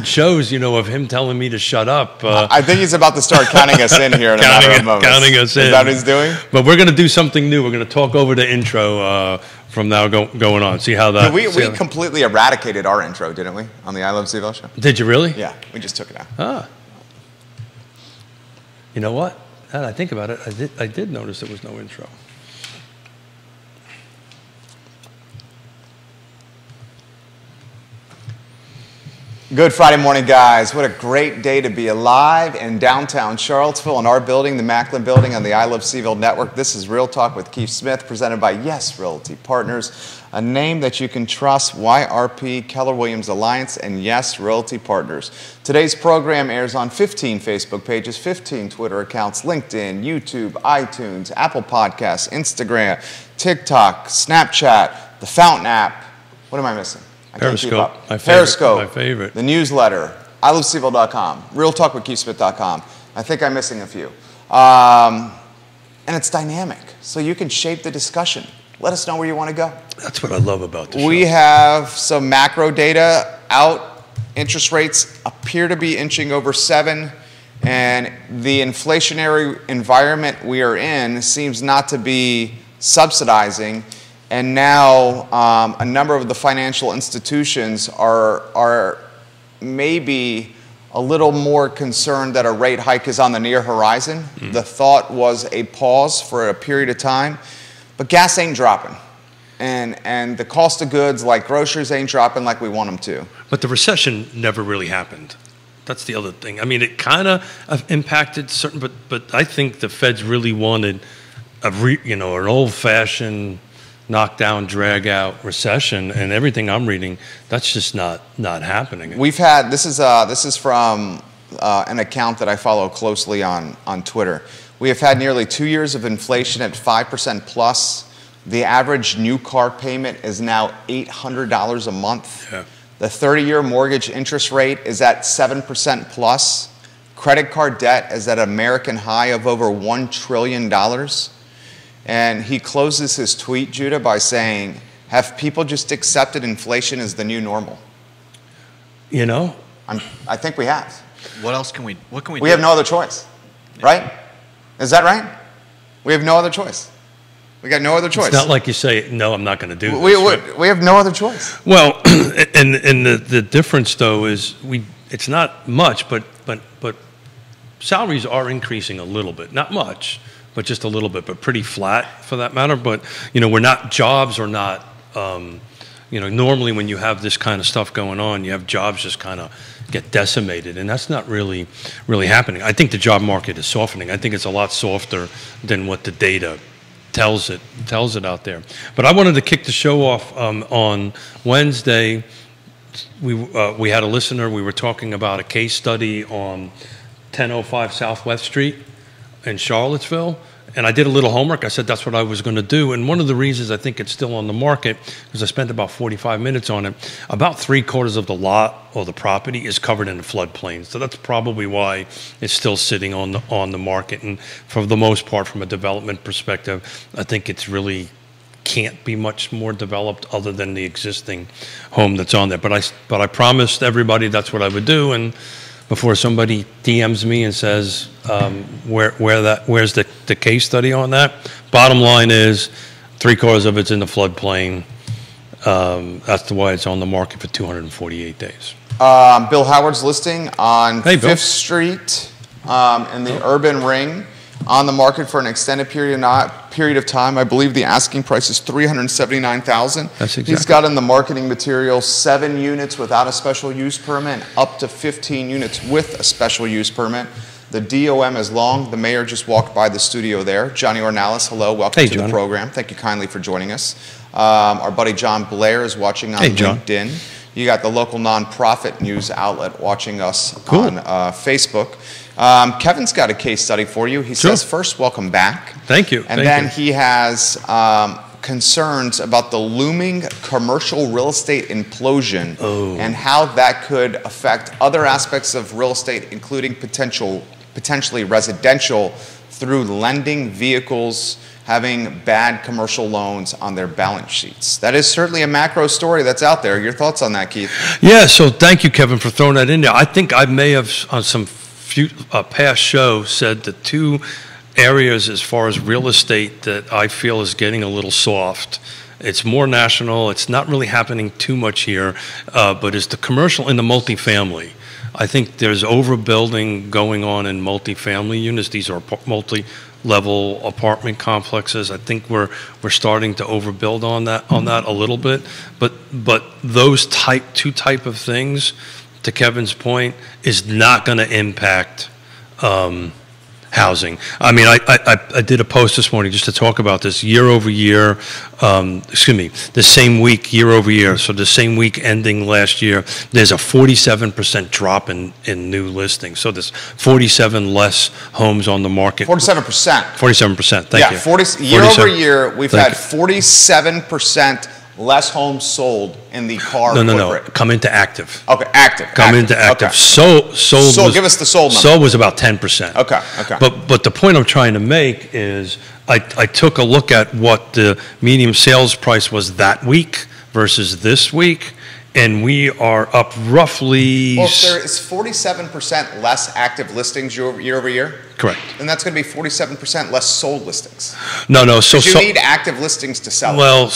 shows, you know, of him telling me to shut up. I think he's about to start counting us in here in a matter of moments. Counting us in. Is that what he's doing? But we're going to do something new. We're going to talk over the intro from now going on. See how that... We completely eradicated our intro, didn't we, on the I Love CVille show? Did you really? Yeah, we just took it out. Ah. You know what? Now that I think about it, I did notice there was no intro. Good Friday morning, guys. What a great day to be alive in downtown Charlottesville in our building, the Macklin building on the I Love CVille Network. This is Real Talk with Keith Smith, presented by Yes Realty Partners, a name that you can trust, YRP, Keller Williams Alliance, and Yes Realty Partners. Today's program airs on 15 Facebook pages, 15 Twitter accounts, LinkedIn, YouTube, iTunes, Apple Podcasts, Instagram, TikTok, Snapchat, the Fountain app. What am I missing? Periscope, Periscope, my favorite. The newsletter, ilovecville.com, realtalkwithkeithsmith.com. I think I'm missing a few. And it's dynamic, so you can shape the discussion. Let us know where you want to go. That's what I love about the show. We have some macro data out. Interest rates appear to be inching over 7, and the inflationary environment we are in seems not to be subsidizing. And now a number of the financial institutions are maybe a little more concerned that a rate hike is on the near horizon. Mm. The thought was a pause for a period of time, but gas ain't dropping. And the cost of goods like groceries ain't dropping like we want them to. But the recession never really happened. That's the other thing. I mean, it kind of impacted certain, but I think the Feds really wanted an old-fashioned knockdown, drag out recession, and everything I'm reading, that's just not happening. We've had this is from an account that I follow closely on Twitter. We have had nearly 2 years of inflation at 5% plus. The average new car payment is now $800 a month. Yeah. The 30-year mortgage interest rate is at 7% plus. Credit card debt is at an American high of over $1 trillion. And he closes his tweet, Judah, by saying, have people just accepted inflation as the new normal? You know? I think we have. What can we do? We have no other choice, right? Is that right? We have no other choice. We got no other choice. It's not like you say, no, I'm not going to do this. We have no other choice. Well, and the difference, though, is it's not much, but salaries are increasing a little bit. Not much, but just a little bit, but pretty flat for that matter. But, jobs are not, normally when you have this kind of stuff going on, you have jobs just kind of get decimated, and that's not really happening. I think the job market is softening. I think it's a lot softer than what the data tells it out there. But I wanted to kick the show off on Wednesday. We had a listener. We were talking about a case study on 1005 Southwest Street in Charlottesville, and I did a little homework. I said that's what I was going to do, and one of the reasons I think it's still on the market, because I spent about 45 minutes on it, about 3/4 of the lot or the property is covered in the floodplain, so that's probably why it's still sitting on the market. And for the most part, from a development perspective, I think it's really can't be much more developed other than the existing home that's on there. But I promised everybody that's what I would do, and before somebody DMs me and says, where's the case study on that? Bottom line is 3/4 of it's in the floodplain. That's why it's on the market for 248 days. Bill Howard's listing on 5th Street in the urban ring, on the market for an extended period of time. I believe the asking price is $379,000. That's exactly. He's got in the marketing materials 7 units without a special use permit, up to 15 units with a special use permit. The DOM is long. The mayor just walked by the studio there. Johnny Ornalis, hello, welcome to the program. Thank you kindly for joining us. Our buddy John Blair is watching on LinkedIn. You got the local nonprofit news outlet watching us on Facebook. Kevin's got a case study for you. He says, first, welcome back. Thank you. And then he has concerns about the looming commercial real estate implosion and how that could affect other aspects of real estate, including potentially residential, through lending, vehicles, having bad commercial loans on their balance sheets. That is certainly a macro story that's out there. Your thoughts on that, Keith? Yeah, so thank you, Kevin, for throwing that in there. I think I may have, on some past show, said the two areas as far as real estate that I feel is getting a little soft. It's more national. It's not really happening too much here, but it's the commercial and the multifamily. I think there's overbuilding going on in multifamily units. These are multi-level apartment complexes. I think we're starting to overbuild on that a little bit. But those two type of things, to Kevin's point, is not going to impact housing. I mean, I did a post this morning just to talk about this year over year, the same week year over year. So the same week ending last year, there's a 47% drop in new listings. So there's 47 less homes on the market. 47%. 47%. Thank you. Year over year, we've had 47% less homes sold in the car No. Come into active. Okay, active. Come into active. Okay. Sold. Give us the sold number. Sold was about 10%. Okay. But the point I'm trying to make is I took a look at what the median sales price was that week versus this week, and we are up roughly. Well, if there is 47% less active listings year over year. Correct. Then that's going to be 47% less sold listings. No. So you need active listings to sell. Well,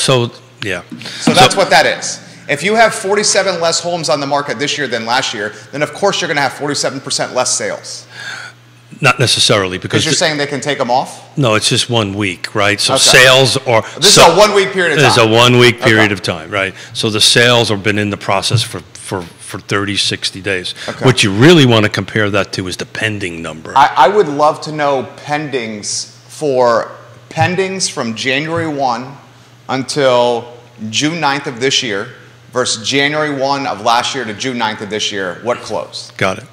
yeah. So that's what that is. If you have 47 less homes on the market this year than last year, then of course you're going to have 47% less sales. Not necessarily, because you're saying they can take them off? No, it's just 1 week, right? So sales are. This is a 1 week period of time. This is a 1 week period of time, right? So the sales have been in the process for 30, 60 days. Okay. What you really want to compare that to is the pending number. I would love to know pendings from January 1 until June 9th of this year versus January 1 of last year to June 9th of this year. What closed? Got it.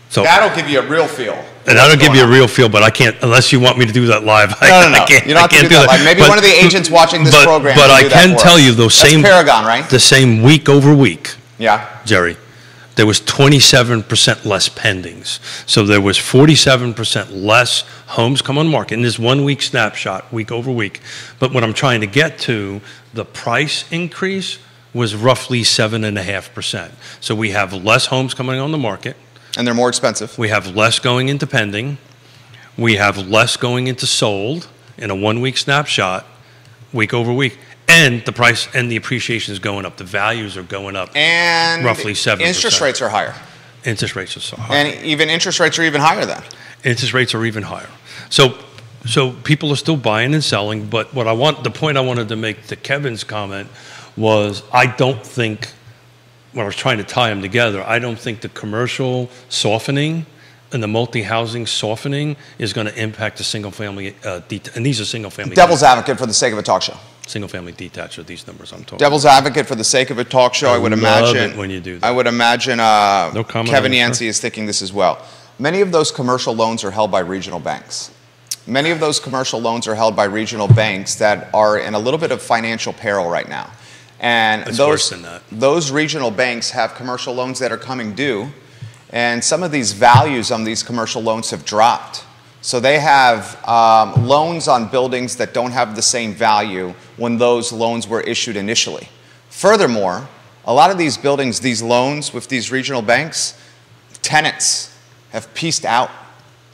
So that'll give you a real feel. And that'll give you a real feel, but I can't, unless you want me to do that live. No. I can't, you don't have to do that live. Maybe one of the agents watching this program. But I can tell you those same. That's Paragon, right? The same week over week. Yeah. Jerry, there was 27% less pendings. So there was 47% less homes come on market in this 1 week snapshot, week over week. But what I'm trying to get to, the price increase was roughly 7.5%. So we have less homes coming on the market. And they're more expensive. We have less going into pending. We have less going into sold in a 1 week snapshot, week over week. And the price and the appreciation is going up. The values are going up. And roughly 7%. Interest rates are higher. Interest rates are so high. And even interest rates are even higher then. Interest rates are even higher. So people are still buying and selling, but the point I wanted to make to Kevin's comment was I don't think, when I was trying to tie them together, I don't think the commercial softening and the multi-housing softening is going to impact the single-family, and these are single-family. Devil's advocate for the sake of a talk show. Single-family detached are these numbers I'm talking Devil's advocate for the sake of a talk show, I would imagine. When you do that. I would imagine no Kevin Yancey is thinking this as well. Many of those commercial loans are held by regional banks. Many of those commercial loans are held by regional banks that are in a little bit of financial peril right now. And those regional banks have commercial loans that are coming due, and some of these values on these commercial loans have dropped. So they have loans on buildings that don't have the same value when those loans were issued initially. Furthermore, a lot of these buildings, these loans with these regional banks, tenants have pieced out.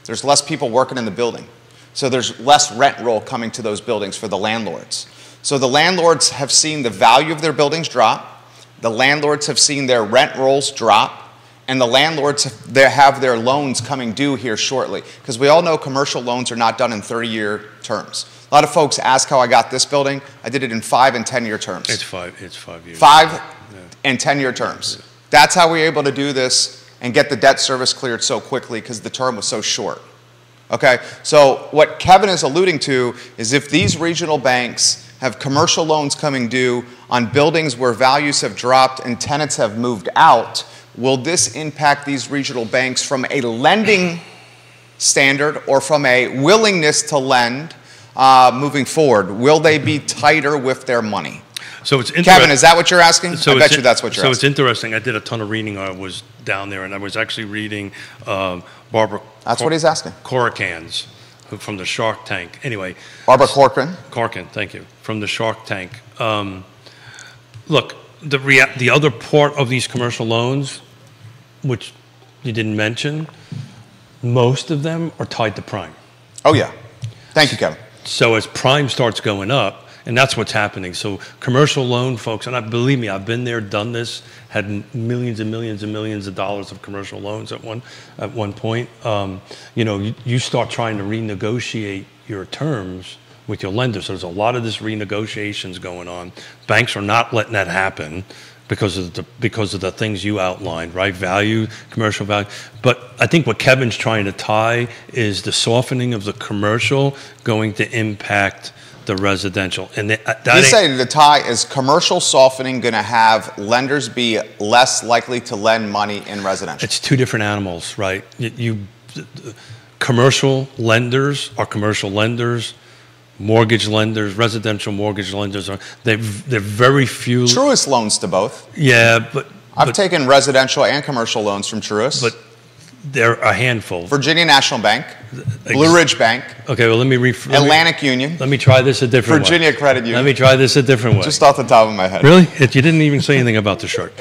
There's less people working in the building. So there's less rent roll coming to those buildings for the landlords. So the landlords have seen the value of their buildings drop, the landlords have seen their rent rolls drop, and the landlords have their loans coming due here shortly. Because we all know commercial loans are not done in 30-year terms. A lot of folks ask how I got this building. I did it in 5 and 10-year terms. It's 5 years. 5 and 10-year terms. That's how we were able to do this and get the debt service cleared so quickly, because the term was so short. Okay, so what Kevin is alluding to is if these regional banks have commercial loans coming due on buildings where values have dropped and tenants have moved out, will this impact these regional banks from a lending standard or from a willingness to lend moving forward? Will they be tighter with their money? So it's Kevin, is that what you're asking? I bet you that's what you're asking. So it's interesting. I did a ton of reading. I was down there, and I was actually reading Barbara. That's what he's asking. Corrigan's from the Shark Tank. Anyway. Barbara Corcoran. Corcoran, thank you. From the Shark Tank. Look, the other part of these commercial loans, which you didn't mention, most of them are tied to prime. Oh, yeah. Thank you, Kevin. So as prime starts going up, and that's what's happening. So commercial loan folks, and believe me, I've been there, done this, had millions and millions and millions of dollars of commercial loans at one point. You know, you start trying to renegotiate your terms with your lender. So there's a lot of this renegotiations going on. Banks are not letting that happen because of the things you outlined, right? Value, commercial value. But I think what Kevin's trying to tie is the softening of the commercial going to impact the residential. And He's saying the tie is commercial softening going to have lenders be less likely to lend money in residential. It's two different animals, right? Commercial lenders are commercial lenders. Mortgage lenders, residential mortgage lenders they're very few. Truist loans to both. Yeah, but I've taken residential and commercial loans from Truist. But they're a handful. Virginia National Bank, Blue Ridge Bank. Okay, well let me Atlantic Union. Let me try this a different way. Virginia Credit Union. Let me try this a different way. Just off the top of my head. Really? You didn't even say anything about the shirt.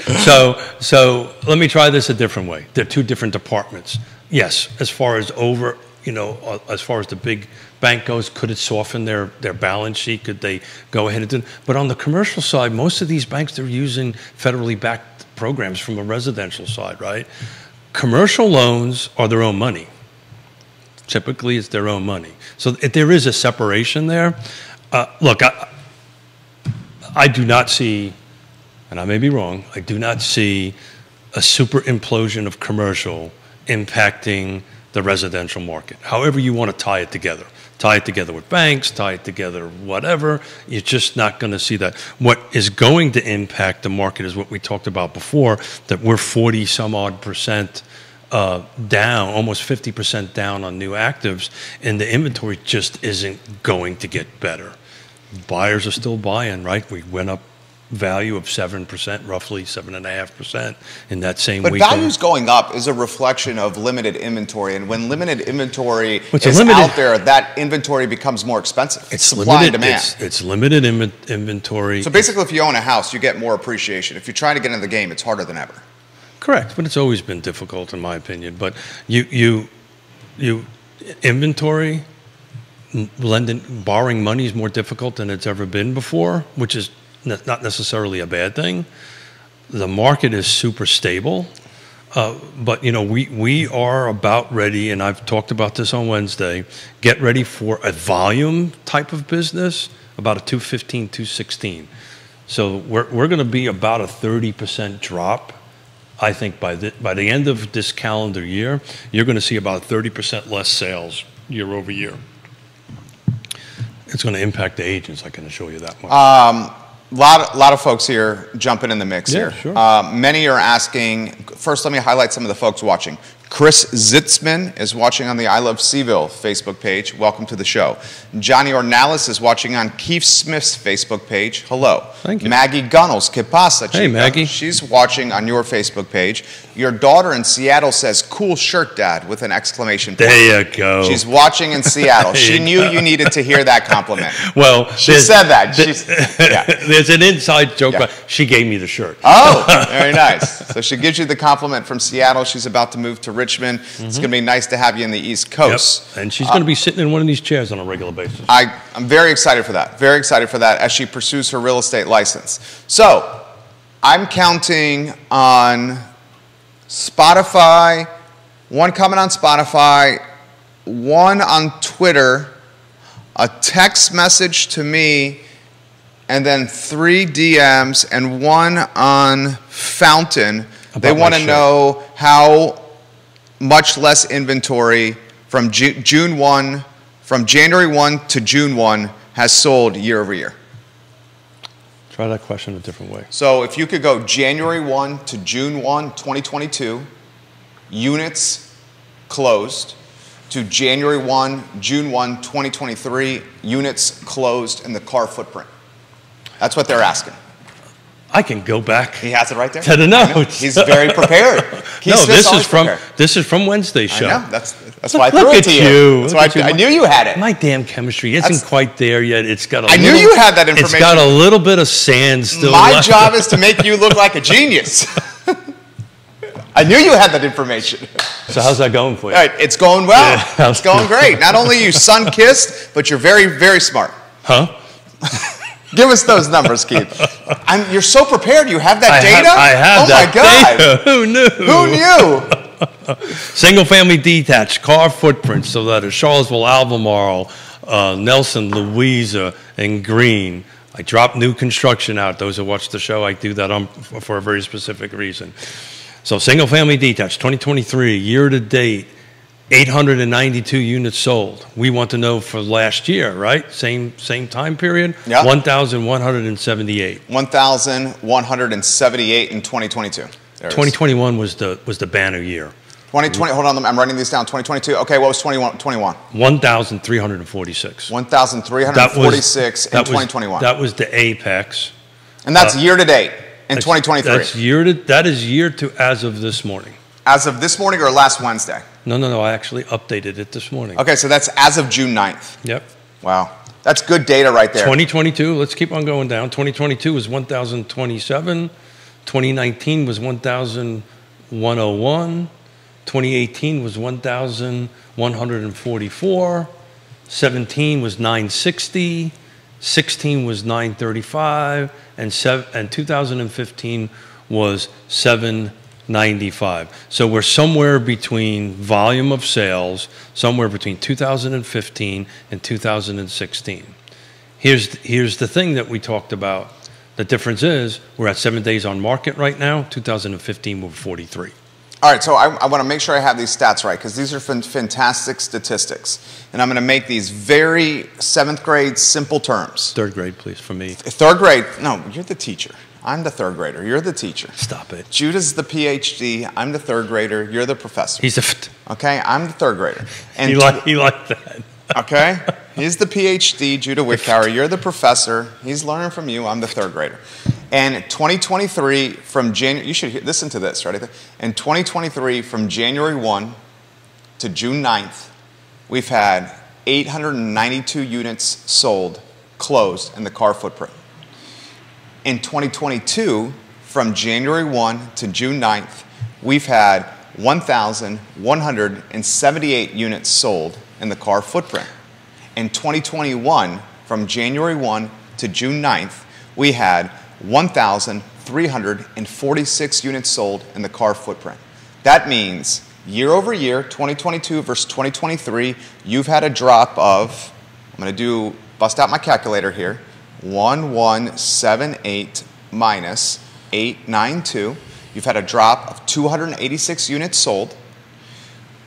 So let me try this a different way. They're two different departments. Yes, as far as as far as the big bank goes, could it soften their balance sheet? Could they go ahead and do it? But on the commercial side, most of these banks, they're using federally backed programs from the residential side, right? Commercial loans are their own money. Typically, it's their own money. So there is a separation there. Look, I do not see, and I may be wrong, I do not see a super implosion of commercial impacting the residential market. However you want to tie it together. Tie it together with banks, tie it together whatever. You're just not going to see that. What is going to impact the market is what we talked about before, that we're 40 some odd percent down, almost 50% down on new actives, and the inventory just isn't going to get better. Buyers are still buying, right? We went up value of 7%, roughly 7.5% in that same week. But values going up is a reflection of limited inventory, and when limited inventory is out there, that inventory becomes more expensive. It's supply and demand. It's limited inventory. So basically, if you own a house, you get more appreciation. If you're trying to get into the game, it's harder than ever. Correct, but it's always been difficult in my opinion. But you inventory, borrowing money is more difficult than it's ever been before, which is not necessarily a bad thing. The market is super stable, but we are about ready, and I've talked about this on Wednesday, get ready for a volume type of business, about a 215, 216. So we're going to be about a 30% drop. I think by the end of this calendar year, you're going to see about 30% less sales year over year. It's going to impact the agents, I can assure you that much. Lot of folks here jumping in the mix here. Sure. Many are asking, first let me highlight some of the folks watching. Chris Zitzman is watching on the I Love CVille Facebook page. Welcome to the show. Johnny Ornalis is watching on Keith Smith's Facebook page. Hello. Thank you. Maggie Gunnels, que pasa, chica? Hey, Maggie. She's watching on your Facebook page. Your daughter in Seattle says, cool shirt, Dad, with an exclamation point. There you go. She's watching in Seattle. She knew you needed to hear that compliment. Well, she said that. There's an inside joke, but she gave me the shirt. Oh, very nice. So she gives you the compliment from Seattle. She's about to move to Richmond. It's going to be nice to have you in the East Coast. Yep. And she's going to be sitting in one of these chairs on a regular basis. I'm very excited for that. Very excited for that as she pursues her real estate license. So I'm counting on Spotify, one comment on Spotify, one on Twitter, a text message to me, and then 3 DMs and one on Fountain. They want to know how much less inventory from January 1 to June 1 has sold year over year. Try that question a different way. So if you could go January 1 to June 1, 2022, units closed, to January 1, June 1, 2023, units closed in the car footprint. That's what they're asking. I can go back. He has it right there. To the notes. He's very prepared. No, this is from Wednesday's show. I know. That's why I threw it to you. That's why I knew you had it. My damn chemistry isn't quite there yet. It's got a I knew you had that information. It's got a little bit of sand still My left. job is to make you look like a genius. I knew you had that information. So how's that going for you? All right, it's going well. Yeah, it's going great. Not only are you sun-kissed, but you're very, very smart. Huh? Give us those numbers, Keith. You're so prepared. You have that data? I have that data. Who knew? Who knew? Single-family detached, car footprints, so that is Charlottesville, Albemarle, Nelson, Louisa, and Green. I drop new construction out. Those who watch the show, I do that for a very specific reason. So single-family detached, 2023, year-to-date, 892 units sold. We want to know for last year, right? Same time period? Yeah. 1,178. 1,178 in 2022. 2021 was the banner year. 2020, hold on, I'm writing these down. 2022, okay, what was 21? 1,346. 1,346 in 2021. That was the apex. And that's year-to-date in 2023. That is year to as of this morning. As of this morning or last Wednesday? No, I actually updated it this morning. Okay, so that's as of June 9th. Yep. Wow. That's good data right there. 2022, let's keep on going down. 2022 was 1,027. 2019 was 1,101. 2018 was 1,144. 17 was 960. 16 was 935. And 2015 was 795. So we're somewhere between volume of sales, somewhere between 2015 and 2016. Here's the thing that we talked about. The difference is we're at 7 days on market right now. 2015 we were 43. All right, so I want to make sure I have these stats right because these are fantastic statistics. And I'm going to make these very 7th grade simple terms. 3rd grade, please, for me. 3rd grade. No, you're the teacher. I'm the 3rd grader. You're the teacher. Stop it. Judah's the PhD. I'm the 3rd grader. You're the professor. He's okay, I'm the 3rd grader. And he liked that. Okay? He's the PhD, Judah Wickower. You're the professor. He's learning from you. I'm the 3rd grader. And 2023 from January, you should listen to this, right? In 2023 from January 1 to June 9th, we've had 892 units sold, closed in the car footprint. In 2022, from January 1 to June 9th, we've had 1,178 units sold in the car footprint. In 2021, from January 1 to June 9th, we had 1,346 units sold in the car footprint. That means year over year, 2022 versus 2023, you've had a drop of, I'm going to bust out my calculator here, 1178 minus 892. You've had a drop of 286 units sold.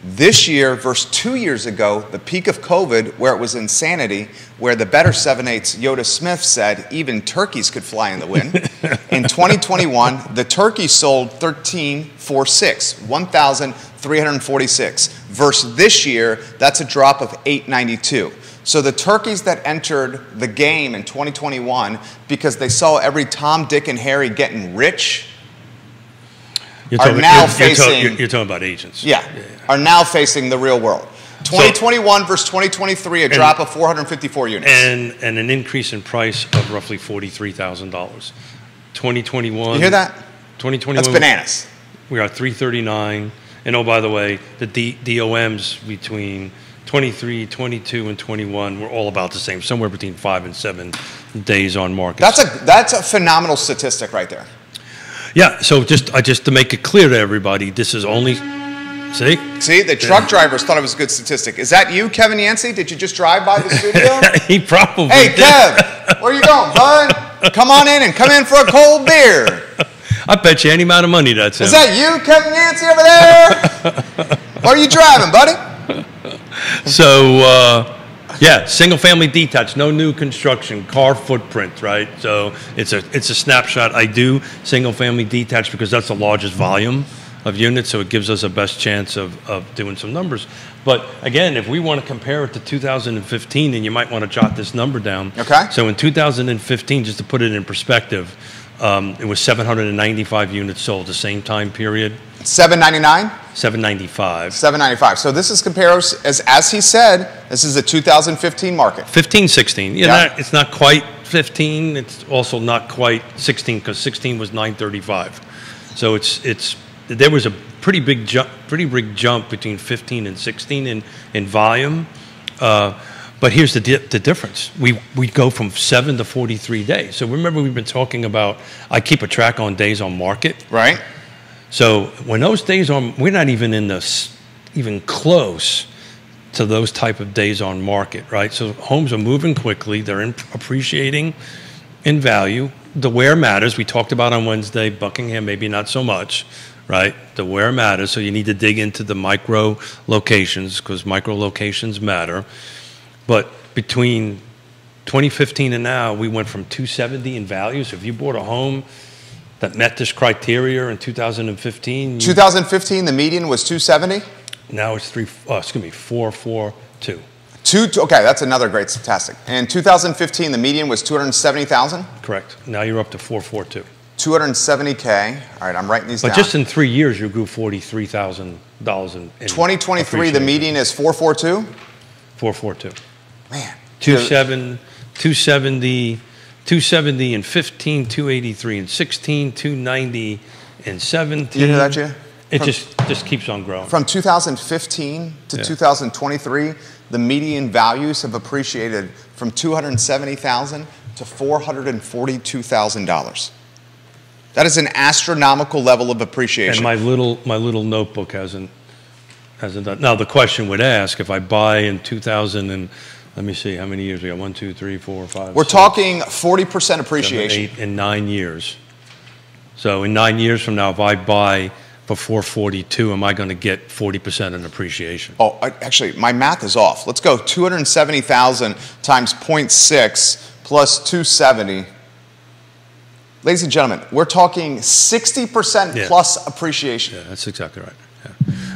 This year versus 2 years ago, the peak of COVID, where it was insanity, where the better 7/8 Yoda Smith said even turkeys could fly in the wind. In 2021, the turkeys sold 1,346. Versus this year, that's a drop of 892. So the turkeys that entered the game in 2021 because they saw every Tom, Dick, and Harry getting rich You're talking about agents. Yeah, are now facing the real world. 2021 versus 2023, a drop of 454 units. And an increase in price of roughly $43,000. 2021. You hear that? 2021. That's bananas. We are at 339. And oh, by the way, the DOMs between 23, 22, and 21 were all about the same, somewhere between 5 and 7 days on market. That's a phenomenal statistic right there. Yeah, so just to make it clear to everybody, this is only, see, the truck drivers thought it was a good statistic. Is that you, Kevin Yancey? Did you just drive by the studio? He probably Hey, did. Kev, where you going, bud? Come on in and come in for a cold beer. I bet you any amount of money that's Is that you, Kevin Yancey, over there? Where are you driving, buddy? So, yeah, single-family detached, no new construction, car footprint, right? So it's a snapshot. I do single-family detached because that's the largest volume of units, so it gives us a best chance of doing some numbers. But again, if we want to compare it to 2015, then you might want to jot this number down. Okay. So in 2015, just to put it in perspective, It was 795 units sold the same time period. 799? 795. 795. So this is compares, as he said, this is a 2015 market. 15, 16. Yeah, it's not quite 15. It's also not quite 16 because 16 was 935. So there was a pretty big jump between 15 and 16 in volume. But here's the difference. We go from 7 to 43 days. So remember we've been talking about, I keep a track on days on market. Right. So when those days we're not even even close to those type of days on market, right? So homes are moving quickly. They're appreciating in value. The where matters. We talked about on Wednesday, Buckingham, maybe not so much, right? The where matters. So you need to dig into the micro locations because micro locations matter. But between 2015 and now, we went from 270 in value. So if you bought a home that met this criteria in 2015. 2015, the median was 270? Now it's 442. Okay, that's another great statistic. In 2015, the median was 270,000? Correct. Now you're up to 442. 270K. All right, I'm writing these down. But just in 3 years, you grew $43,000 in 2023, the median is 442? 442. Man. 270 in 15, 283 in 16, 290 in 17. You hear that, Jay? It just keeps on growing. From 2015 to 2023, the median values have appreciated from $270,000 to $442,000. That is an astronomical level of appreciation. And my little notebook hasn't done. Now the question would ask if I buy in 2000 and let me see how many years we got. 1, 2, 3, 4, 5. We're talking 40% appreciation. 7, 8 in 9 years. So in 9 years from now, if I buy for 442, am I going to get 40% in appreciation? Oh, actually, my math is off. Let's go 270,000 times 0.6 plus 270. Ladies and gentlemen, we're talking 60% plus appreciation. Yeah, that's exactly right. Yeah.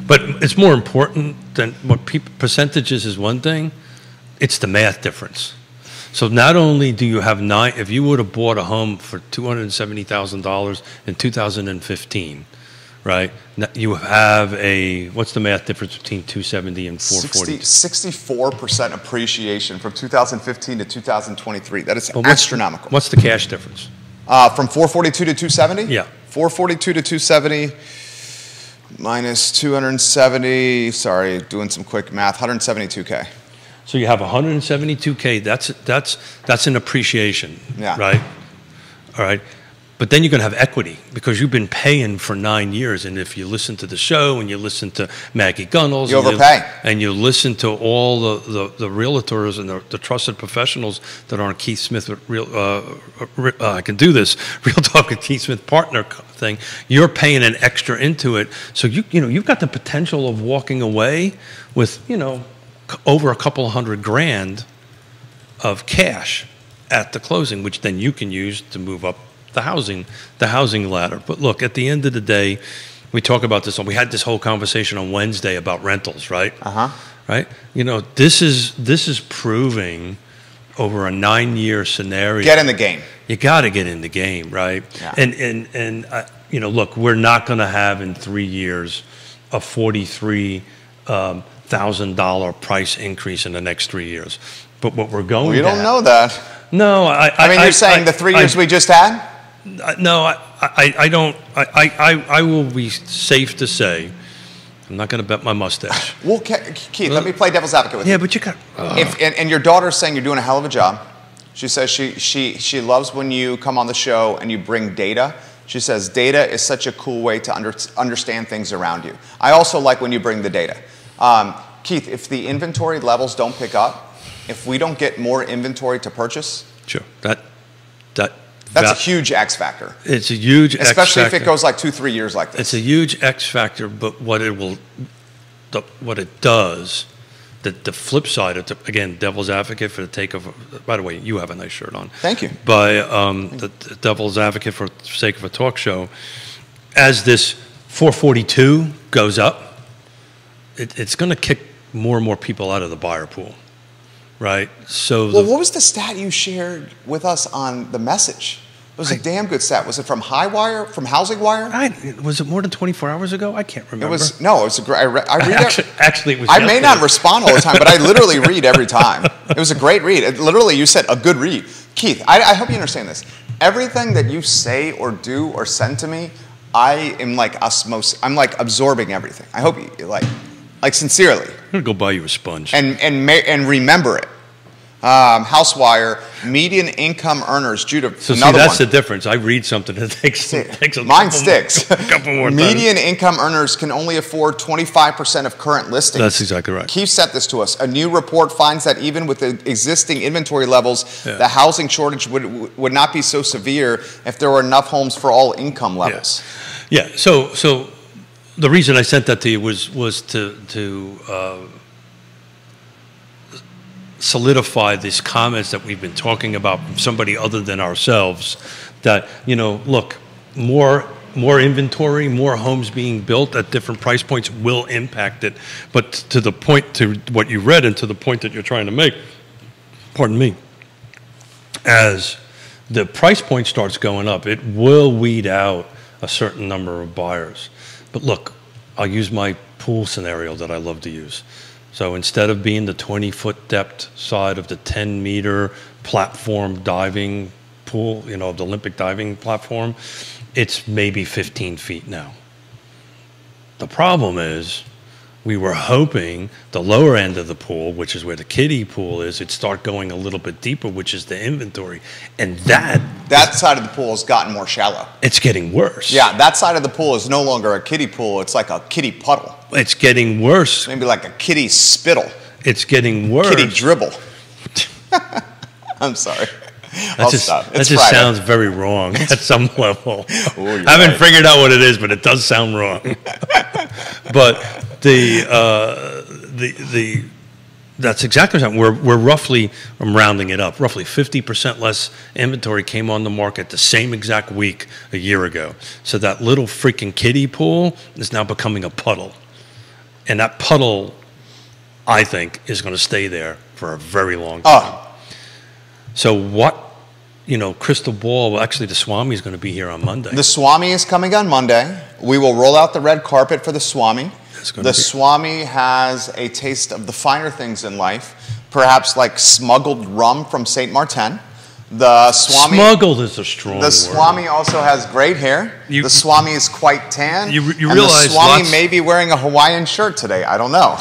But it's more important than what percentages is one thing. It's the math difference. So not only do you have if you would have bought a home for $270,000 in 2015, right? You have what's the math difference between 270 and 440? 64% appreciation from 2015 to 2023. That is astronomical. What's the cash difference? From 442 to 270? Yeah. 442 to 270 minus 270, sorry, doing some quick math, 172K. So you have 172K. That's an appreciation, right? All right. But then you're going to have equity because you've been paying for 9 years. And if you listen to the show and you listen to Maggie Gunnels, you overpay. And you listen to all the realtors and the trusted professionals that are on Keith Smith, I can do this, Real Talk with Keith Smith partner thing, you're paying an extra into it. So you've got the potential of walking away with, over a couple $100,000 of cash at the closing, which then you can use to move up the housing ladder. But look, at the end of the day, we talk about this. We had this whole conversation on Wednesday about rentals, right? Right. This is proving over a 9-year scenario. Get in the game. You got to get in the game, right? Yeah. And look, we're not going to have in 3 years a $43,000 price increase in the next 3 years. But what we're going to you don't know that. No, I mean, you're saying the 3 years we just had? No, I don't. I will be safe to say, I'm not going to bet my mustache. Well, Keith, let me play devil's advocate with you. Yeah, but you got. And your daughter's saying you're doing a hell of a job. She says she loves when you come on the show and you bring data. She says data is such a cool way to understand things around you. I also like when you bring the data. Keith, if the inventory levels don't pick up, if we don't get more inventory to purchase, sure, that's a huge X factor. It's a huge X factor. Especially if it goes like 2-3 years like this. It's a huge X factor, but what it does, the flip side of again, devil's advocate for the take of. By the way, you have a nice shirt on. Thank you. By the devil's advocate for the sake of a talk show, as this 442 goes up, it's going to kick more and more people out of the buyer pool. Right. So what was the stat you shared with us on the message? It was a damn good stat. Was it from Housing Wire? Was it more than 24 hours ago? I can't remember. It was a great. I read actually, it was. I may not respond all the time, but I literally read every time. It was a great read. Literally, you said a good read, Keith. I hope you understand this. Everything that you say or do or send to me, I am like osmosis. I'm like absorbing everything. I hope you like sincerely. I'm gonna go buy you a sponge and remember it. Housewire, median income earners, Judah. So see, that's the difference. I read something that takes a mine sticks. A couple more median income earners can only afford 25% of current listings. That's exactly right. Keith sent this to us. A new report finds that even with the existing inventory levels, the housing shortage would not be so severe if there were enough homes for all income levels. Yeah. So the reason I sent that to you was to solidify these comments that we've been talking about from somebody other than ourselves, that, look, more inventory, more homes being built at different price points will impact it. But to the point, to what you read and to the point that you're trying to make, pardon me, as the price point starts going up, it will weed out a certain number of buyers. But look, I'll use my pool scenario that I love to use. So instead of being the 20-foot depth side of the 10-meter platform diving pool, the Olympic diving platform, it's maybe 15 feet now. The problem is we were hoping the lower end of the pool, which is where the kiddie pool is, it'd start going a little bit deeper, which is the inventory. And that side of the pool has gotten more shallow. It's getting worse. Yeah, that side of the pool is no longer a kiddie pool. It's like a kiddie puddle. It's getting worse. Maybe like a kiddie spittle. It's getting worse. Kiddie dribble. I'm sorry. That just Friday. Sounds very wrong at some level. I haven't figured out what it is, but it does sound wrong. But that's exactly right. We're roughly, I'm rounding it up, roughly 50% less inventory came on the market the same exact week a year ago. So that little freaking kiddie pool is now becoming a puddle. And that puddle, I think, is going to stay there for a very long time. So what, crystal ball, actually the Swami is going to be here on Monday. The Swami is coming on Monday. We will roll out the red carpet for the Swami. The Swami has a taste of the finer things in life, perhaps like smuggled rum from St. Martin. The Swami, smuggled is a strong word. The Swami also has great hair. The Swami is quite tan. You and realize the Swami may be wearing a Hawaiian shirt today. I don't know.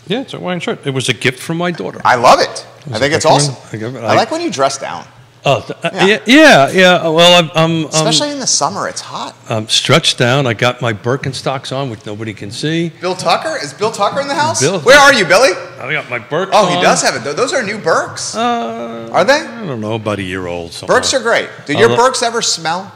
Yeah, it's a Hawaiian shirt. It was a gift from my daughter. I love it. I think it's awesome. I like when you dress down. Yeah. Well, I'm especially in the summer, it's hot. I'm stretched down. I got my Birkenstocks on, which nobody can see. Bill Tucker? Is Bill Tucker in the house? Where are you, Billy? I got my Birks on. He does have it. Those are new Birks. Are they? I don't know, about a year old. Birks are great. Do your Birks ever smell?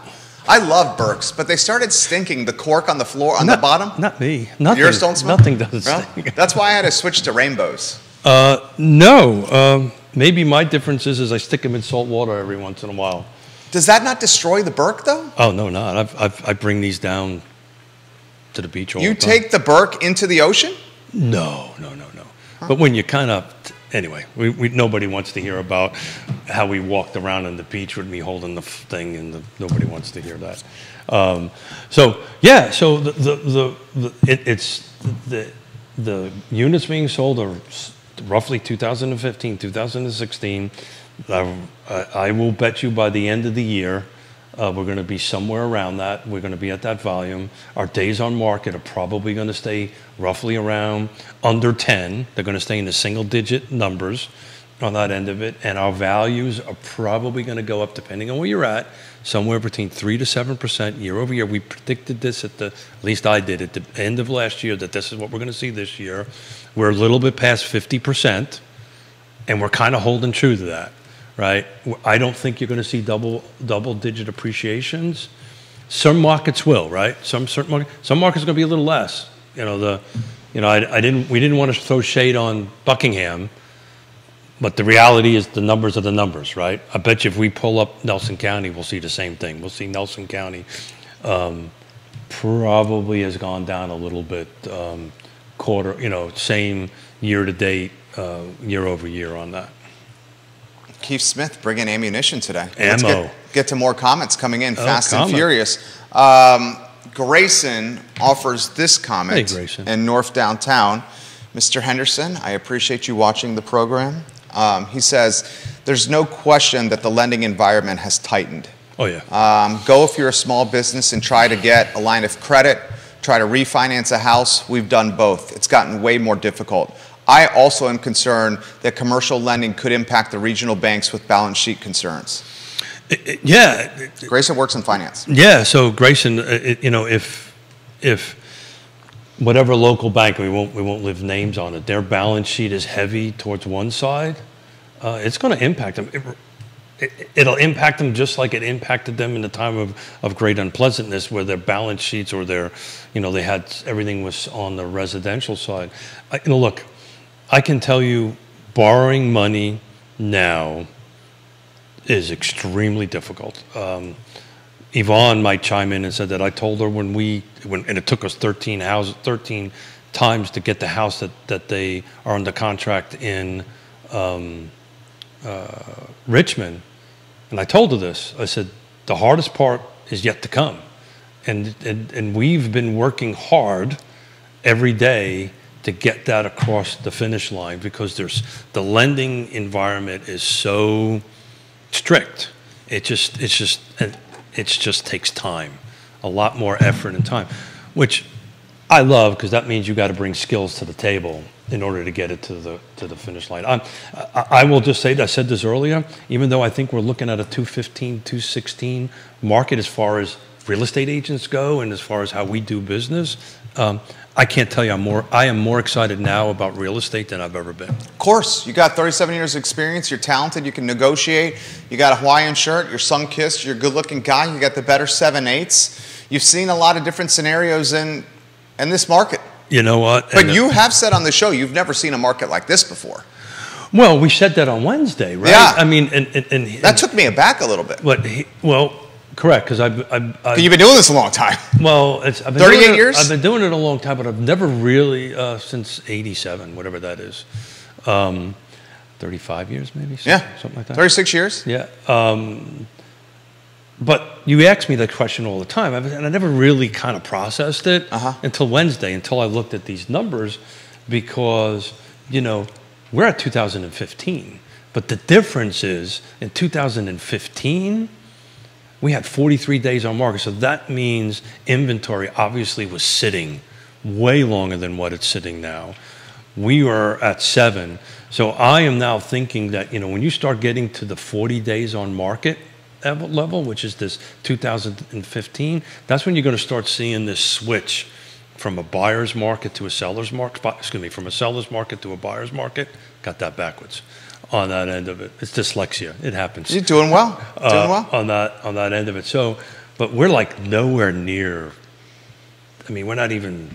I love Birks, but they started stinking. The cork on the floor, on the bottom. Not me. Nothing. Yours don't smell? Nothing does stink. That's why I had to switch to rainbows. No. Maybe my difference is I stick them in salt water every once in a while. Does that not destroy the Birk, though? Oh, no, not. I bring these down to the beach all the time. You take the Birk into the ocean? No. Huh. But when you kind of... Anyway, nobody wants to hear about how we walked around on the beach with me holding the thing, and nobody wants to hear that. So the units being sold are roughly 2015, 2016. I will bet you by the end of the year, we're going to be somewhere around that. We're going to be at that volume. Our days on market are probably going to stay roughly around under 10. They're going to stay in the single-digit numbers on that end of it. And our values are probably going to go up, depending on where you're at, somewhere between 3 to 7% year over year. We predicted this at least I did at the end of last year, that this is what we're going to see this year. We're a little bit past 50%, and we're kind of holding true to that. Right? I don't think you're going to see double-digit appreciations. Some markets will, right? Some markets are going to be a little less. We didn't want to throw shade on Buckingham, but the reality is the numbers are the numbers, right? I bet you if we pull up Nelson County, we'll see the same thing. We'll see Nelson County probably has gone down a little bit, same year to date, year over year on that. Keith Smith bringing ammunition today. Ammo. Let's get to more comments coming in fast and comment. furious. Grayson offers this comment in North Downtown. Mr. Henderson, I appreciate you watching the program. He says, there's no question that the lending environment has tightened. Oh, yeah. Go if you're a small business and try to get a line of credit, try to refinance a house. We've done both. It's gotten way more difficult. I also am concerned that commercial lending could impact the regional banks with balance sheet concerns. Yeah. Grayson works in finance. Yeah, so Grayson, you know, if whatever local bank, we won't leave names on it, their balance sheet is heavy towards one side, it's going to impact them. It'll impact them just like it impacted them in the time of great unpleasantness, where their balance sheets or their, you know, they had everything was on the residential side. You know, look, I can tell you, borrowing money now is extremely difficult. Yvonne might chime in and said that I told her and it took us 13 times to get the house that they are under contract in Richmond. And I told her this. I said, the hardest part is yet to come. And we've been working hard every day to get that across the finish line, because the lending environment is so strict. It just takes time, a lot more effort and time, which I love, because that means you got to bring skills to the table in order to get it to the finish line. I will just say that I said this earlier, even though I think we're looking at a 215, 216 market as far as real estate agents go and as far as how we do business, I can't tell you I am more excited now about real estate than I've ever been. Of course, you got 37 years of experience, you're talented, you can negotiate, you got a Hawaiian shirt, you're sun-kissed, you're a good-looking guy, you got the better 7/8. You've seen a lot of different scenarios in this market. You know what? But you have said on the show you've never seen a market like this before. Well, we said that on Wednesday, right? Yeah. I mean, and that took me aback a little bit. Correct, because you've been doing this a long time. Well, I've been 38 years? I've been doing it a long time, but I've never really, since 87, whatever that is, 35 years maybe? Something like that. 36 years? Yeah. But you ask me that question all the time, and I never really kind of processed it until Wednesday, until I looked at these numbers, because, you know, we're at 2015, but the difference is in 2015, we had 43 days on market. So that means inventory obviously was sitting way longer than what it's sitting now. We were at 7. So I am now thinking that, you know, when you start getting to the 40 days on market level, which is this 2015, that's when you're going to start seeing this switch from a buyer's market to a seller's market, from a seller's market to a buyer's market. Got that backwards. On that end of it, it's dyslexia. It happens. You're doing well. Doing well on that end of it. So, but we're like nowhere near. I mean, we're not even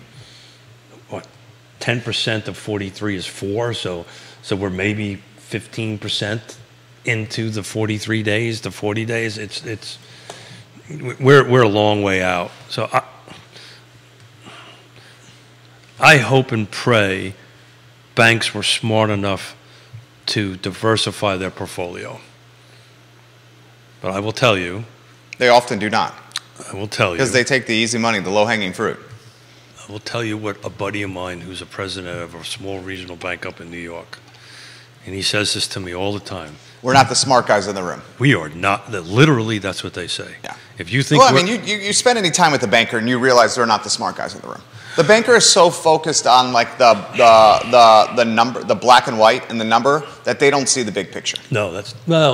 10% of 43 is 4. So we're maybe 15% into the 43 days, the 40 days. We're a long way out. So I hope and pray banks were smart enough to diversify their portfolio. But I will tell you, they often do not. I will tell you, because they take the easy money, the low-hanging fruit. I will tell you what a buddy of mine who's a president of a small regional bank up in New York, and he says this to me all the time. We're not the smart guys in the room. We are not. Literally, that's what they say. Yeah. If you think, well, I mean, you spend any time with the banker and you realize they're not the smart guys in the room. The banker is so focused on like the number, the black and white and the number, that they don't see the big picture. No,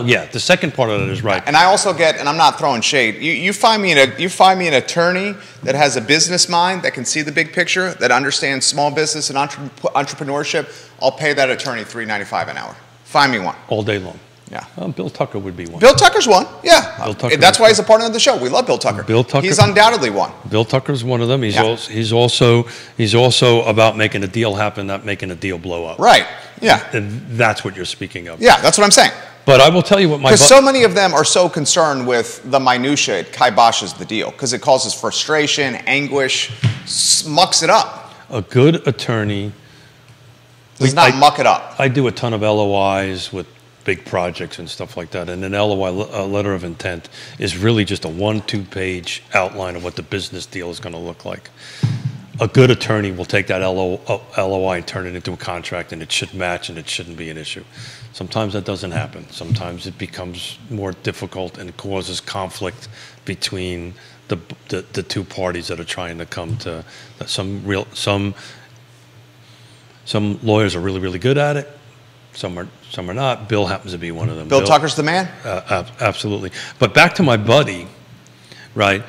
yeah. The second part of it is right. And I also get, and I'm not throwing shade. You find me an attorney that has a business mind, that can see the big picture, that understands small business and entrepreneurship. I'll pay that attorney $3.95 an hour. Find me one. All day long. Yeah. Bill Tucker would be one. Bill Tucker's one. Yeah. Bill Tucker That's why he's a partner of the show. We love Bill Tucker. Bill Tucker. He's undoubtedly one. Bill Tucker's one of them. He's also about making a deal happen, not making a deal blow up. Right. Yeah. And that's what you're speaking of. Yeah, that's what I'm saying. But I will tell you what because so many of them are so concerned with the minutia, it kiboshes the deal because it causes frustration, anguish, mucks it up. A good attorney does not muck it up. I do a ton of LOIs with big projects and stuff like that. And an LOI, a letter of intent, is really just a 1-2 page outline of what the business deal is going to look like. A good attorney will take that LOI and turn it into a contract, and it should match, and it shouldn't be an issue. Sometimes that doesn't happen. Sometimes it becomes more difficult and causes conflict between the two parties that are trying to come to some lawyers are really good at it. Some are not. Bill happens to be one of them. Bill Tucker's the man? Absolutely. But back to my buddy, right?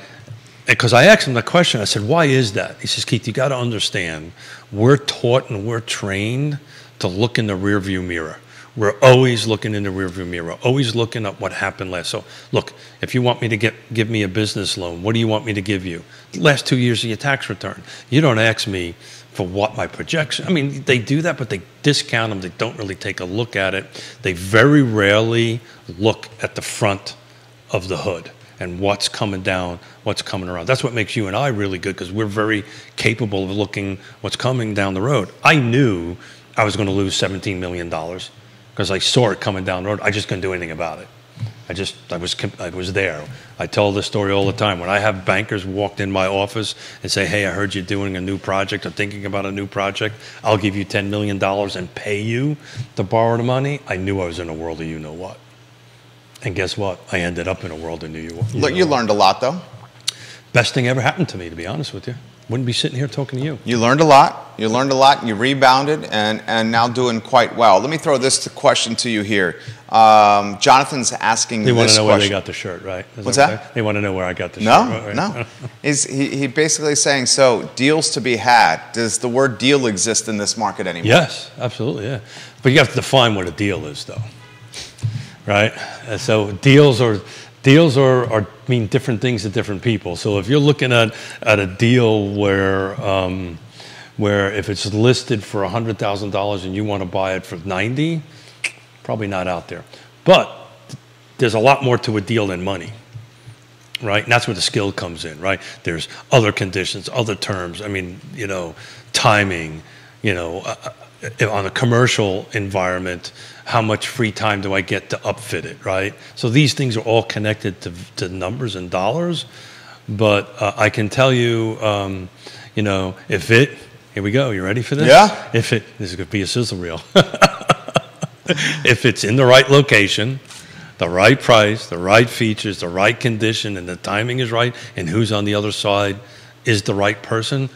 Because I asked him the question, I said, why is that? He says, Keith, you got to understand, we're taught and we're trained to look in the rearview mirror. We're always looking in the rearview mirror, always looking at what happened last. So, look, if you want me to give me a business loan, what do you want me to give you? The last 2 years of your tax return. You don't ask me for what my projection. I mean, they do that, but they discount them. They don't really take a look at it. They very rarely look at the front of the hood and what's coming down, what's coming around. That's what makes you and I really good, because we're very capable of looking what's coming down the road. I knew I was going to lose $17 million because I saw it coming down the road. I just couldn't do anything about it. I was there. I tell this story all the time. When I have bankers walked in my office and say, hey, I heard you're doing a new project or thinking about a new project, I'll give you $10 million and pay you to borrow the money, I knew I was in a world of you-know-what. And guess what? I ended up in a world of you-know-what. You learned a lot, though. Best thing ever happened to me, to be honest with you. Wouldn't be sitting here talking to you. You learned a lot. You learned a lot. You rebounded, and now doing quite well. Let me throw this question to you here. Jonathan's asking this question. They want to know where they got the shirt, right? What's that? They want to know where I got the shirt. Right? No. He basically saying, so deals to be had. Does the word deal exist in this market anymore? Yes, absolutely, yeah. But you have to define what a deal is, though. Right? So deals mean different things to different people. So if you're looking at a deal where if it's listed for $100,000 and you want to buy it for $90,000, probably not out there. But there's a lot more to a deal than money, right? And that's where the skill comes in, right? There's other conditions, other terms. I mean, timing, on a commercial environment, how much free time do I get to upfit it, right? So these things are all connected to numbers and dollars. But I can tell you, here we go, you ready for this? Yeah. This is going to be a sizzle reel. If it's in the right location, the right price, the right features, the right condition, and the timing is right, and who's on the other side is the right person,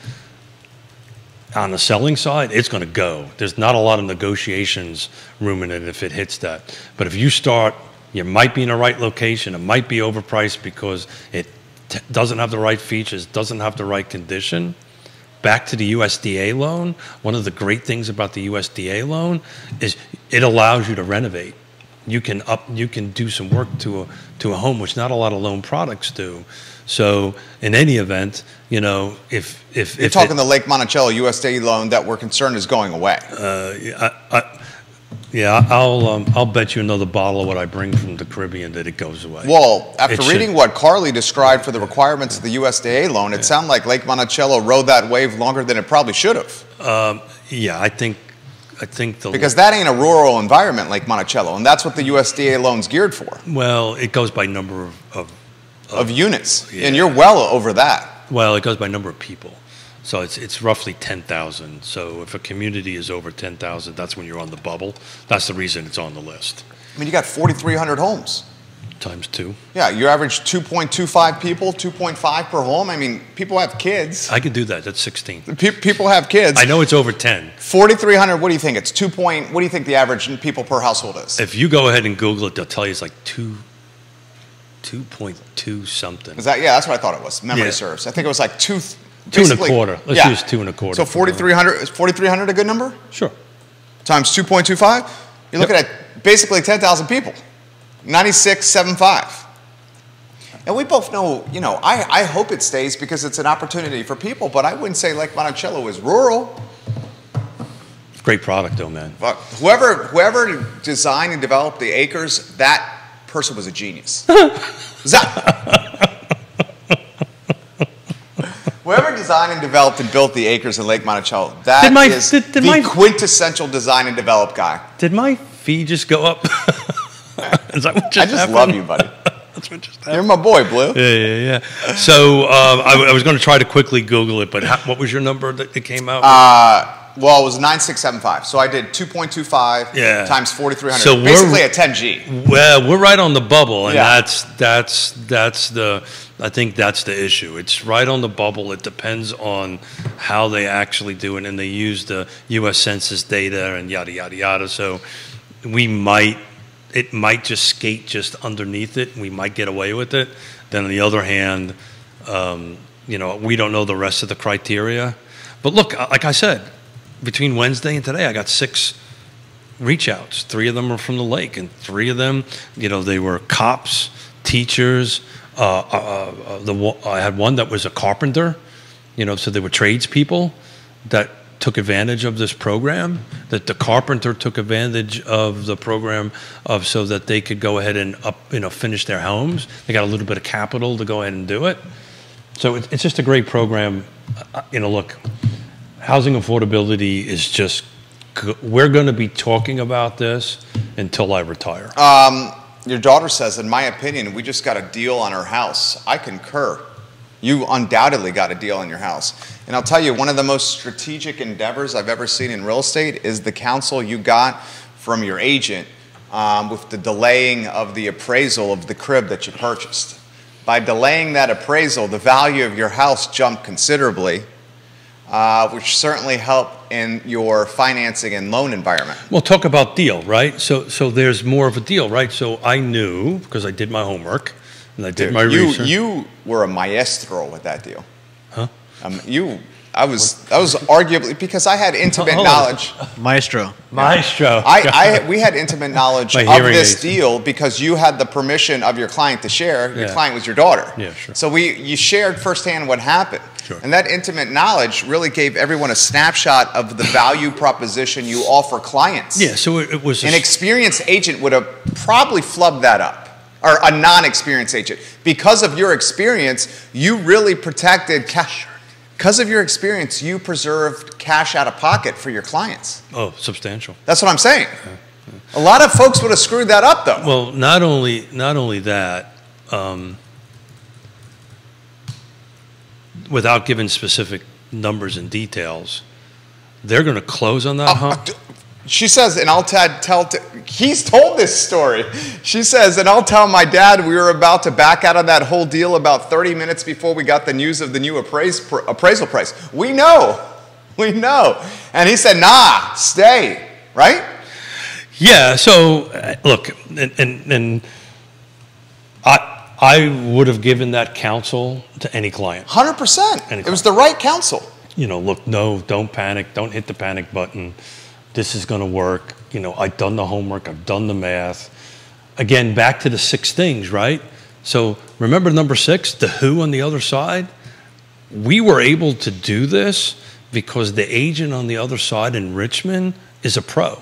on the selling side, it's going to go. There's not a lot of negotiations room in it if it hits that. But if you might be in the right location. It might be overpriced because it doesn't have the right features, doesn't have the right condition. Back to the USDA loan, one of the great things about the USDA loan is it allows you to renovate. You can do some work to a home, which not a lot of loan products do. So in any event, if you're talking the Lake Monticello USDA loan that we're concerned is going away. I'll bet you another bottle of what I bring from the Caribbean that it goes away. Well, after reading what Carly described for the requirements of the USDA loan, it sounded like Lake Monticello rode that wave longer than it probably should have. I think because that ain't a rural environment, Lake Monticello, and that's what the USDA loan's geared for. Well, it goes by number of units, and you're well over that. Well, it goes by number of people, so it's roughly 10,000. So if a community is over 10,000, that's when you're on the bubble. That's the reason it's on the list. I mean, you got 4,300 homes. Times 2. Yeah, you average 2.25 people, 2.5 per home. I mean, people have kids. I could do that. That's 16. People have kids. I know it's over 10. 4,300. What do you think? It's What do you think the average people per household is? If you go ahead and Google it, they'll tell you it's like 2.2 something. Is that? Yeah, that's what I thought it was. Memory serves. I think it was like 2. 2.25. Let's use 2.25. So 4,300. Is 4,300 a good number? Sure. Times 2.25. You're looking at basically 10,000 people. 96.75. And we both know, I hope it stays because it's an opportunity for people, but I wouldn't say Lake Monticello is rural. Great product, though, man. But whoever designed and developed the acres, that person was a genius. Whoever designed and developed and built the acres in Lake Monticello, that is the quintessential design and develop guy. Did my fee just go up? Is that what just I just happened? love you, buddy. That's what just You're happened. my boy, Blue. Yeah. So I was going to try to quickly Google it, but what was your number that it came out? Well, it was 9675. So I did 2.25 times 4,300. So basically a 10G. Well, we're right on the bubble, and Yeah. I think that's the issue. It's right on the bubble. It depends on how they actually do it, and they use the U.S. Census data and yada yada yada. So it might just skate just underneath it, and we might get away with it. Then on the other hand, we don't know the rest of the criteria. But look, like I said, between Wednesday and today, I got 6 reach outs. 3 of them are from the lake, and 3 of them, they were cops, teachers. I had one that was a carpenter, so they were tradespeople that took advantage of this program, that the carpenter took advantage of the program so that they could go ahead and finish their homes. They got a little bit of capital to go ahead and do it. So it's just a great program. Look, housing affordability is just, we're going to be talking about this until I retire. Your daughter says, in my opinion, we just got a deal on our house. I concur. You undoubtedly got a deal on your house. And I'll tell you, one of the most strategic endeavors I've ever seen in real estate is the counsel you got from your agent with the delaying of the appraisal of the crib that you purchased. By delaying that appraisal, the value of your house jumped considerably, which certainly helped in your financing and loan environment. Well, talk about deal, right? So there's more of a deal, right? So I knew, because I did my homework, and I did my research. You were a maestro with that deal. Huh? I was arguably, because I had intimate knowledge. Maestro. Maestro. We had intimate knowledge of this deal because you had the permission of your client to share. Your client was your daughter. Yeah, sure. So you shared firsthand what happened. Sure. And that intimate knowledge really gave everyone a snapshot of the value proposition you offer clients. Yeah, so it was... An experienced agent would have probably flubbed that up, or a non-experienced agent. Because of your experience, you really protected cash. Because of your experience, you preserved cash out of pocket for your clients. Oh, substantial. That's what I'm saying. A lot of folks would have screwed that up, though. Well, not only that, without giving specific numbers and details, they're going to close on that home. She says, and I'll tell, he's told this story. She says, and I'll tell my dad we were about to back out of that whole deal about 30 minutes before we got the news of the new appraisal price. We know. And he said, nah, stay, right? Yeah, so look, and I would have given that counsel to any client. 100%. It was the right counsel. Look, no, don't panic. Don't hit the panic button. This is going to work. I've done the homework. I've done the math. Again, back to the 6 things, right? So remember number 6, the who on the other side? We were able to do this because the agent on the other side in Richmond is a pro.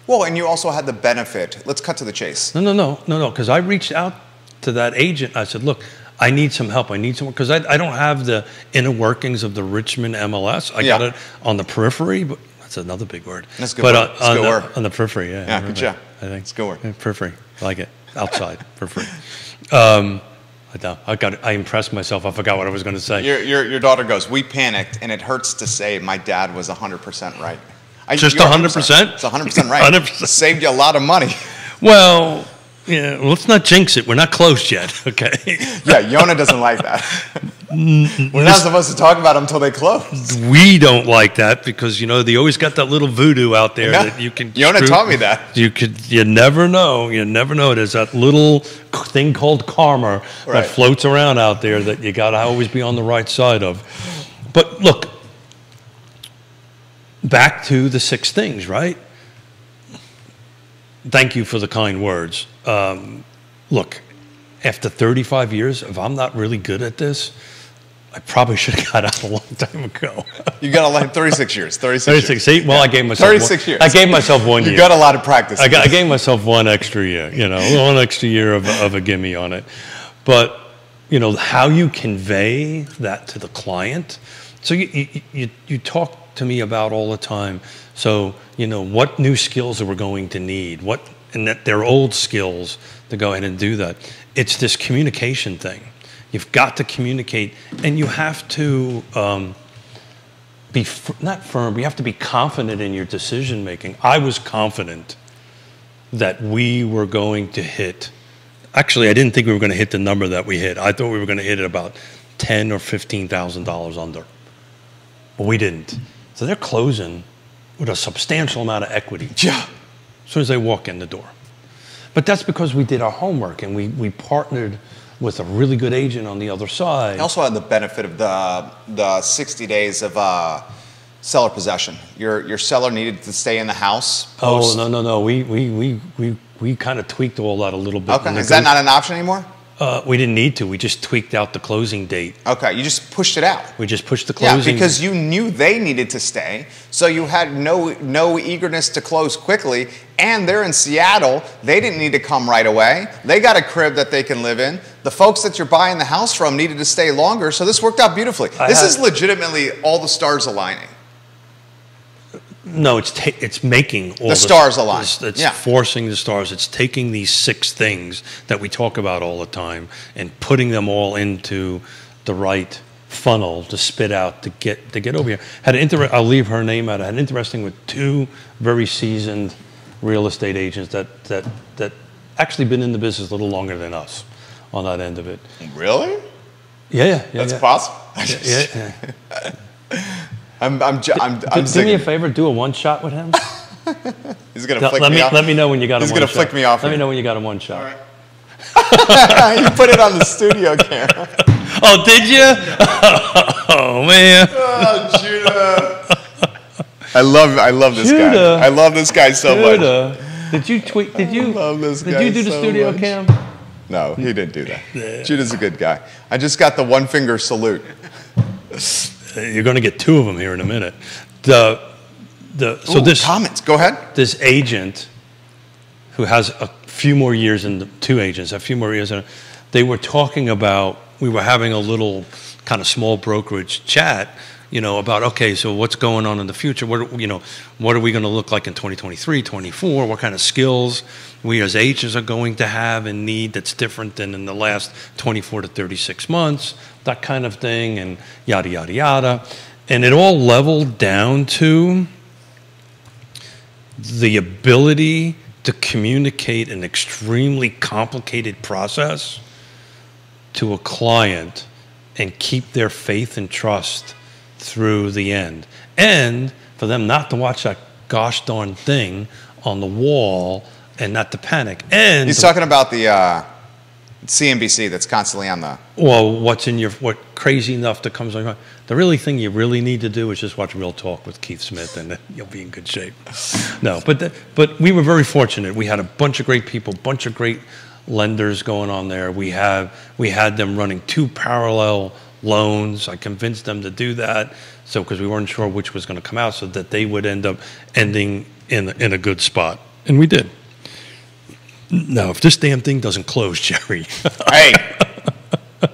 Well, and you also had the benefit. Let's cut to the chase. No, because I reached out to that agent. I said, look, I need some help. I need someone, because I don't have the inner workings of the Richmond MLS. I got it on the periphery, but that's another big word. That's a good word. That's a good word. On the periphery, yeah. Yeah, good job. I think it's a good word. Yeah, periphery, I like it. Outside, periphery. I impressed myself. I forgot what I was going to say. Your daughter goes, we panicked, and it hurts to say my dad was 100% right. Just 100%? It's 100% right. 100%. Saved you a lot of money. Well, yeah, let's not jinx it. We're not close yet, okay? Yeah, Yonna doesn't like that. We're not supposed to talk about them until they close. We don't like that because, they always got that little voodoo out there that you can... Yonna taught me that. You never know. You never know. There's that little thing called karma that floats around out there that you got to always be on the right side of. But look, back to the 6 things, right? Thank you for the kind words. Look, after 35 years, if I'm not really good at this, I probably should have got out a long time ago. You got 36 years. 36 years. See, well, I gave myself 36 years. I gave myself 1 year. You got a lot of practice. I gave myself 1 extra year. 1 extra year of a gimme on it. But how you convey that to the client. So you talk to me about all the time. So, you know, what new skills are we going to need? And that they're old skills to go ahead and do that. It's this communication thing. You've got to communicate, and you have to be not firm, but you have to be confident in your decision making. I was confident that we were going to hit. Actually, I didn't think we were going to hit the number that we hit. I thought we were going to hit it about $10,000 or $15,000 under, but we didn't. So they're closing with a substantial amount of equity. Yeah. As soon as they walk in the door. But that's because we did our homework and we partnered with a really good agent on the other side. I also had the benefit of the 60 days of seller possession. Your seller needed to stay in the house. Oh, no. We kind of tweaked all that a little bit. Okay. Is that not an option anymore? We didn't need to. We just tweaked out the closing date. Okay, you just pushed it out. We just pushed the closing. Yeah, because you knew they needed to stay, so you had no eagerness to close quickly. And they're in Seattle. They didn't need to come right away. They got a crib that they can live in. The folks that you're buying the house from needed to stay longer, so this worked out beautifully. This is legitimately all the stars aligning. No, it's making all the stars align. It's forcing the stars. It's taking these 6 things that we talk about all the time and putting them all into the right funnel to spit out to get over here. I'll leave her name out. I had an interesting with 2 very seasoned real estate agents that actually been in the business a little longer than us on that end of it. Really? Yeah. That's possible. Yeah. I'm do me a favor, do a one-shot with him. He's gonna flick me off. Let me know when you got a one-shot. He's gonna flick me off. Let me know when you got a one-shot. All right. You put it on the studio camera. Oh, did you? Oh man. Oh, Judah. I love this guy. I love this guy so much. Did you tweet? Did you? Love this guy did you do the so studio much. cam? No, he didn't do that. Yeah. Judah's a good guy. I just got the 1-finger salute. You're going to get 2 of them here in a minute. Comments. Go ahead. This agent, who has a few more years in 2 agents, a few more years in, they were talking about. We were having a little kind of small brokerage chat, you know, about okay, so what's going on in the future? What are we going to look like in 2023, 24? What kind of skills we as agents are going to have and need that's different than in the last 24 to 36 months? That kind of thing, and yada, yada, yada. And it all leveled down to the ability to communicate an extremely complicated process to a client and keep their faith and trust through the end. And for them not to watch that gosh darn thing on the wall and not to panic. And he's talking about the CNBC that's constantly on the... Well, what crazy enough that comes on. The really thing you really need to do is just watch Real Talk with Keith Smith, and then you'll be in good shape. No, but we were very fortunate. We had a bunch of great people, bunch of great lenders going on there. We had them running 2 parallel loans. I convinced them to do that, so because we weren't sure which was going to come out, so that they would end up ending in a good spot, and we did. Now, if this damn thing doesn't close, Jerry.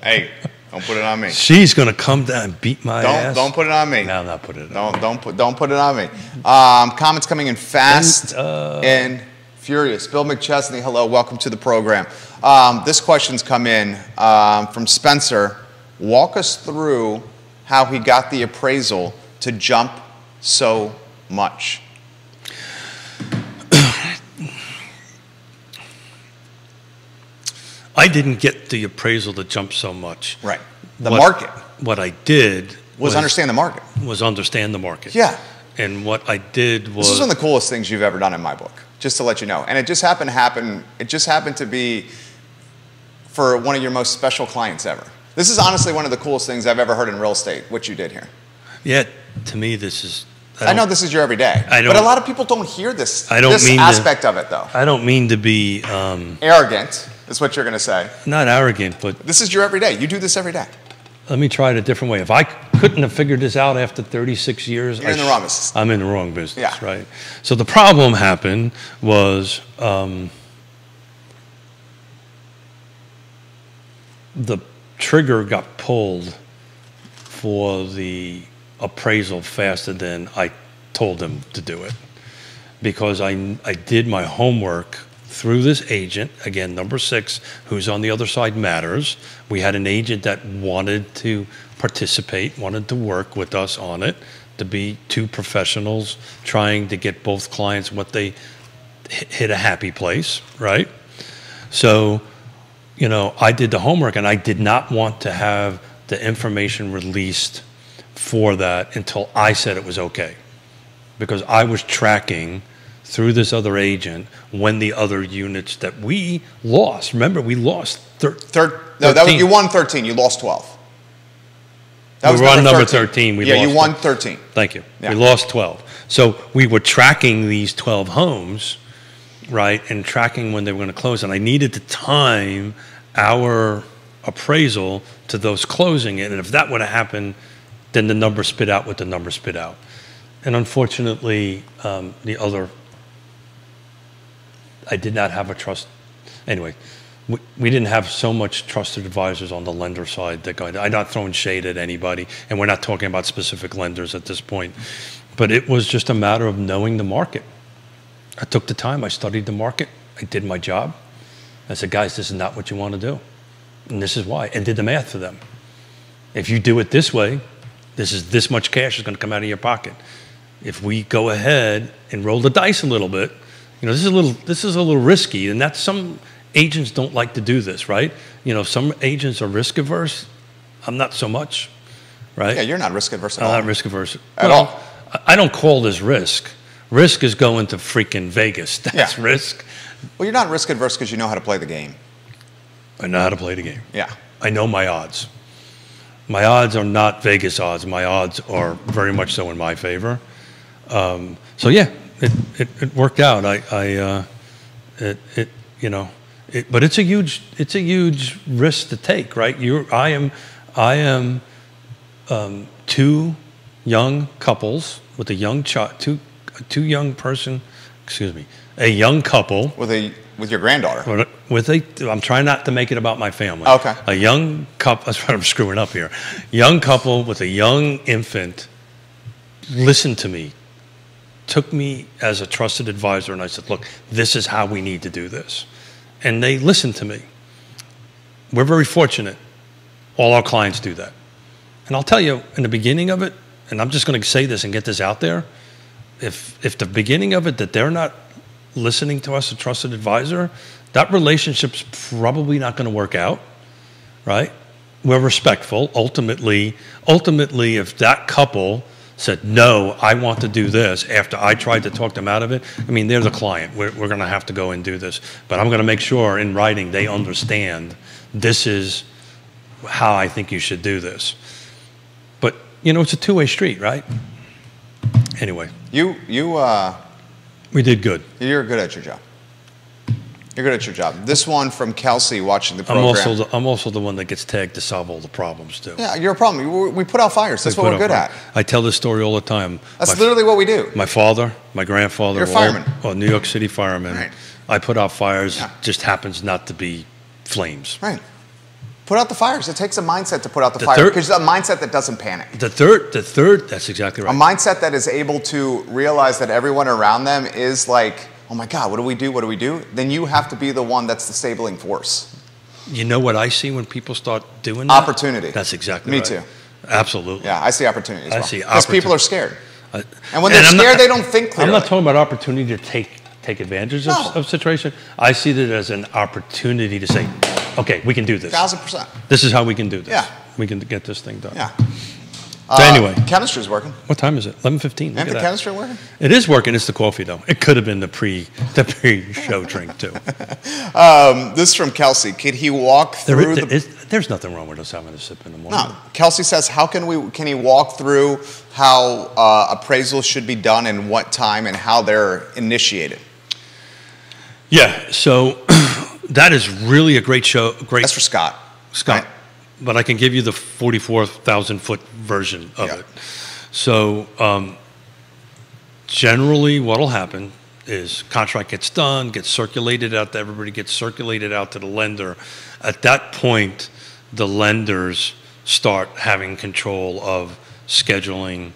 Hey, don't put it on me. She's going to come down and beat my ass. Don't put it on me. No, I'm not putting it on me. Don't put it on me. Comments coming in fast and furious. Bill McChesney, hello, welcome to the program. This question's come in from Spencer. Walk us through how he got the appraisal to jump so much. I didn't get the appraisal to jump so much. Right. The market. What I did was understand the market. Was understand the market. Yeah. And what I did was... This is one of the coolest things you've ever done in my book, just to let you know. And it just happened to happen. It just happened to be for one of your most special clients ever. This is honestly one of the coolest things I've ever heard in real estate, what you did here. Yeah, to me, this is... I know this is your everyday, but a lot of people don't hear this aspect of it, though. I don't mean to be... arrogant is what you're going to say. Not arrogant, but... This is your everyday. You do this every day. Let me try it a different way. If I couldn't have figured this out after 36 years... You're in the wrong business. I'm in the wrong business, right? So the problem happened was the trigger got pulled for the appraisal faster than I told them to do it, because I did my homework through this agent, again, number 6, who's on the other side matters. We had an agent that wanted to participate, wanted to work with us on it, to be 2 professionals trying to get both clients what they hit a happy place, right? So, you know, I did the homework, and I did not want to have the information released for that until I said it was okay, because I was tracking through this other agent when the other units that we lost. Remember, we lost 13. No, that was, you won 13. You lost 12. That we were on number 13. We lost you won 13. Thank you. Yeah. We lost 12. So we were tracking these 12 homes, right, and tracking when they were going to close. And I needed to time our appraisal to those closing it. And if that would have happened, then the number spit out what the number spit out. And unfortunately, the other, I did not have a trust. Anyway, we didn't have so much trusted advisors on the lender side that I'm not throwing shade at anybody, and we're not talking about specific lenders at this point. But it was just a matter of knowing the market. I took the time, I studied the market, I did my job. I said, guys, this is not what you want to do. And this is why, and did the math for them. If you do it this way, this much cash is going to come out of your pocket. If we go ahead and roll the dice a little bit, you know, this is a little risky, and that's, some agents don't like to do this, right? You know, some agents are risk averse. I'm not so much, right? Yeah, you're not risk averse at all. I'm not risk averse At all. I don't call this risk. Risk is going to freaking Vegas. That's risk. Well, you're not risk adverse because you know how to play the game. I know how to play the game. Yeah. I know my odds. My odds are not Vegas odds. My odds are very much so in my favor. So yeah, it worked out. But it's a huge risk to take, right? I am 2 young couples with a young child, a young couple with your granddaughter. I'm trying not to make it about my family. Okay. A young couple. That's what I'm screwing up here. Young couple with a young infant. Listened to me. Took me as a trusted advisor, and I said, look, this is how we need to do this. And they listened to me. We're very fortunate. All our clients do that. And I'll tell you, in the beginning of it, and I'm just going to say this and get this out there, if the beginning of it that they're not listening to us, a trusted advisor, that relationship's probably not going to work out, right? We're respectful. Ultimately, if that couple said, no, I want to do this, after I tried to talk them out of it, I mean, they're the client. We're going to have to go and do this. But I'm going to make sure in writing they understand this is how I think you should do this. But, you know, it's a two-way street, right? Anyway. We did good. You're good at your job. You're good at your job. This one from Kelsey watching the program. I'm also the one that gets tagged to solve all the problems, too. Yeah, you're a problem. We put out fires. That's what we're good at. I tell this story all the time. That's literally what we do. My father, my grandfather. You're a fireman. New York City fireman. Right. I put out fires. Yeah. Just happens not to be flames. Right. Put out the fires. It takes a mindset to put out the fire, because a mindset that doesn't panic. The third, that's exactly right. A mindset that is able to realize that everyone around them is like, oh my God, what do we do? What do we do? Then you have to be the one that's the stabling force. You know what I see when people start doing that? Opportunity. That's exactly right. Me too. Absolutely. Yeah, I see opportunity as well. I see because opportunity. people are scared. And when they're scared, they don't think clearly. I'm not talking about opportunity to take advantage of situation. I see that as an opportunity to say, okay, we can do this. 1,000%. This is how we can do this. Yeah. We can get this thing done. Yeah. So anyway. Chemistry's working. What time is it? 11:15. Isn't the chemistry working? It is working. It's the coffee, though. It could have been the pre-show drink, too. This is from Kelsey. Could he walk through there's nothing wrong with us having a sip in the morning. No. Kelsey says, can he walk through how appraisals should be done and what time and how they're initiated? Yeah, so that is really a great show. That's for Scott. Scott. Right? But I can give you the 44,000-foot version of it. So generally what will happen is contract gets done, gets circulated out to everybody, gets circulated out to the lender. At that point, the lenders start having control of scheduling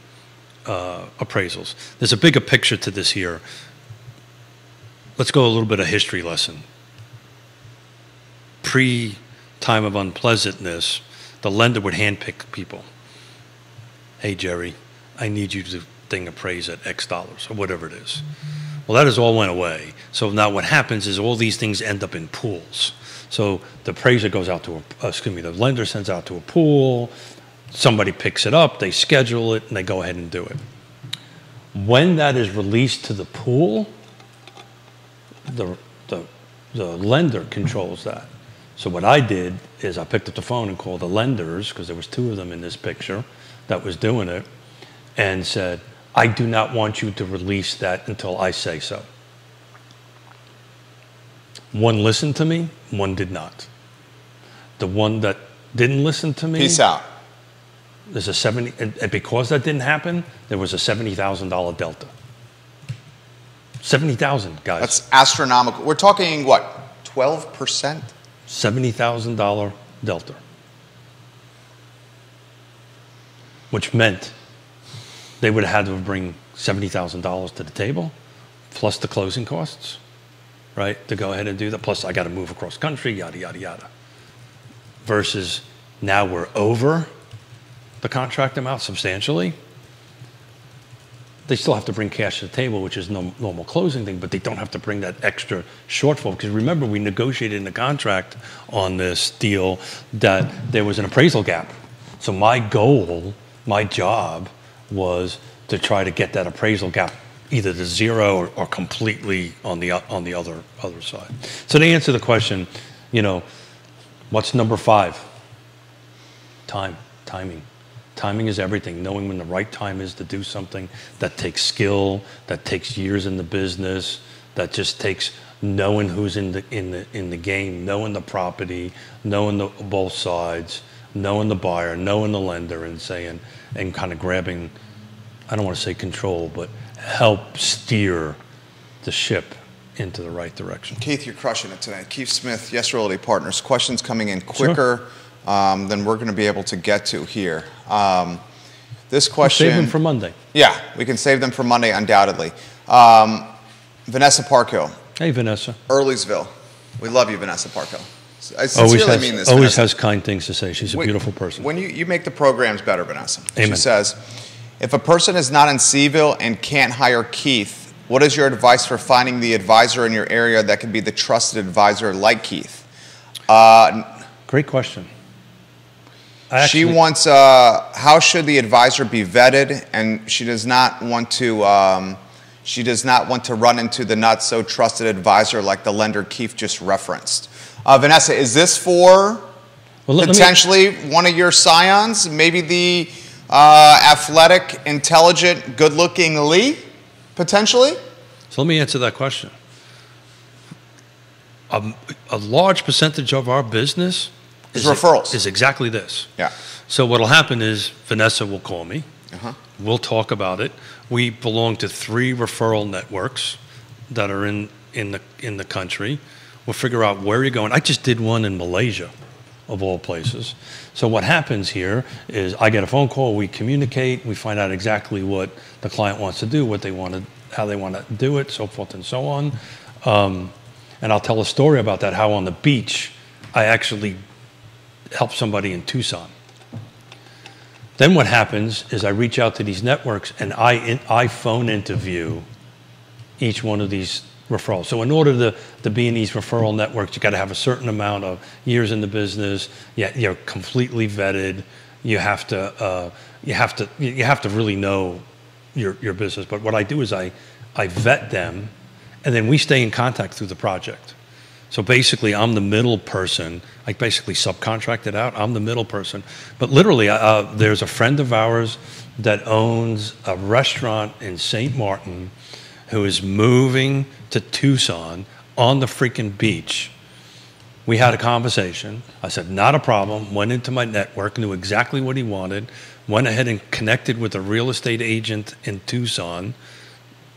appraisals. There's a bigger picture to this here. Let's go a little bit of history lesson. Pre-time of unpleasantness, the lender would handpick people. Hey, Jerry, I need you to thing appraise at X dollars, or whatever it is. Well, that has all went away. So now what happens is all these things end up in pools. So the appraiser goes out to the lender sends out to a pool, somebody picks it up, they schedule it, and they go ahead and do it. When that is released to the pool, the lender controls that. So what I did is I picked up the phone and called the lenders, because there was 2 of them in this picture that was doing it, and said, I do not want you to release that until I say so. One listened to me, one did not. The one that didn't listen to me, peace out. There's a 70, and because that didn't happen, there was a $70,000 delta. 70,000, guys. That's astronomical. We're talking what, 12%? $70,000 delta, which meant they would have had to bring $70,000 to the table, plus the closing costs, right, to go ahead and do that. Plus, I got to move across country, yada, yada, yada. Versus now we're over the contract amount substantially. They still have to bring cash to the table, which is no normal closing thing, but they don't have to bring that extra shortfall. Because remember, we negotiated in the contract on this deal that there was an appraisal gap. So my goal, my job, was to try to get that appraisal gap either to 0 or completely on the other side. So to answer the question, what's number 5? Timing. Timing is everything. Knowing when the right time is to do something. That takes skill. That takes years in the business. That just takes knowing who's in the game, knowing the property, knowing both sides, knowing the buyer, knowing the lender, and kind of grabbing, I don't want to say control, but help steer the ship into the right direction. Keith, you're crushing it today. Keith Smith, Yes Realty Partners. Questions coming in quicker than we're going to be able to get to here. This question... We'll save them for Monday. Yeah, we can save them for Monday, undoubtedly. Vanessa Parkhill. Hey, Vanessa. Earlysville. We love you, Vanessa Parkhill. I sincerely mean this, Always Vanessa. has kind things to say. She's a beautiful person. When you make the programs better, Vanessa. Amen. She says, if a person is not in CVille and can't hire Keith, what is your advice for finding the advisor in your area that can be the trusted advisor like Keith? Great question. She wants, how should the advisor be vetted? And she does not want to run into the not so trusted advisor like the lender Keith just referenced. Vanessa, is this for potentially one of your scions? Maybe the athletic, intelligent, good-looking Lee, potentially? So let me answer that question. A large percentage of our business is referrals. Is exactly this. Yeah. So what will happen is Vanessa will call me. We'll talk about it. We belong to 3 referral networks that are in the country. We'll figure out where you're going. I just did one in Malaysia, of all places. So what happens here is I get a phone call, we communicate, we find out exactly what the client wants to do, how they want to do it, so forth and so on. And I'll tell a story about that, how on the beach I actually helped somebody in Tucson. Then what happens is I reach out to these networks and I phone interview each one of these referrals. So in order to be in these referral networks, you got to have a certain amount of years in the business. You're completely vetted. You have to really know your business. But what I do is I vet them, and then we stay in contact through the project. So basically, I'm the middle person. I basically subcontract it out. I'm the middle person. But literally, there's a friend of ours that owns a restaurant in St. Martin who is moving to Tucson on the freaking beach. We had a conversation. I said, not a problem. Went into my network, knew exactly what he wanted, went ahead and connected with a real estate agent in Tucson,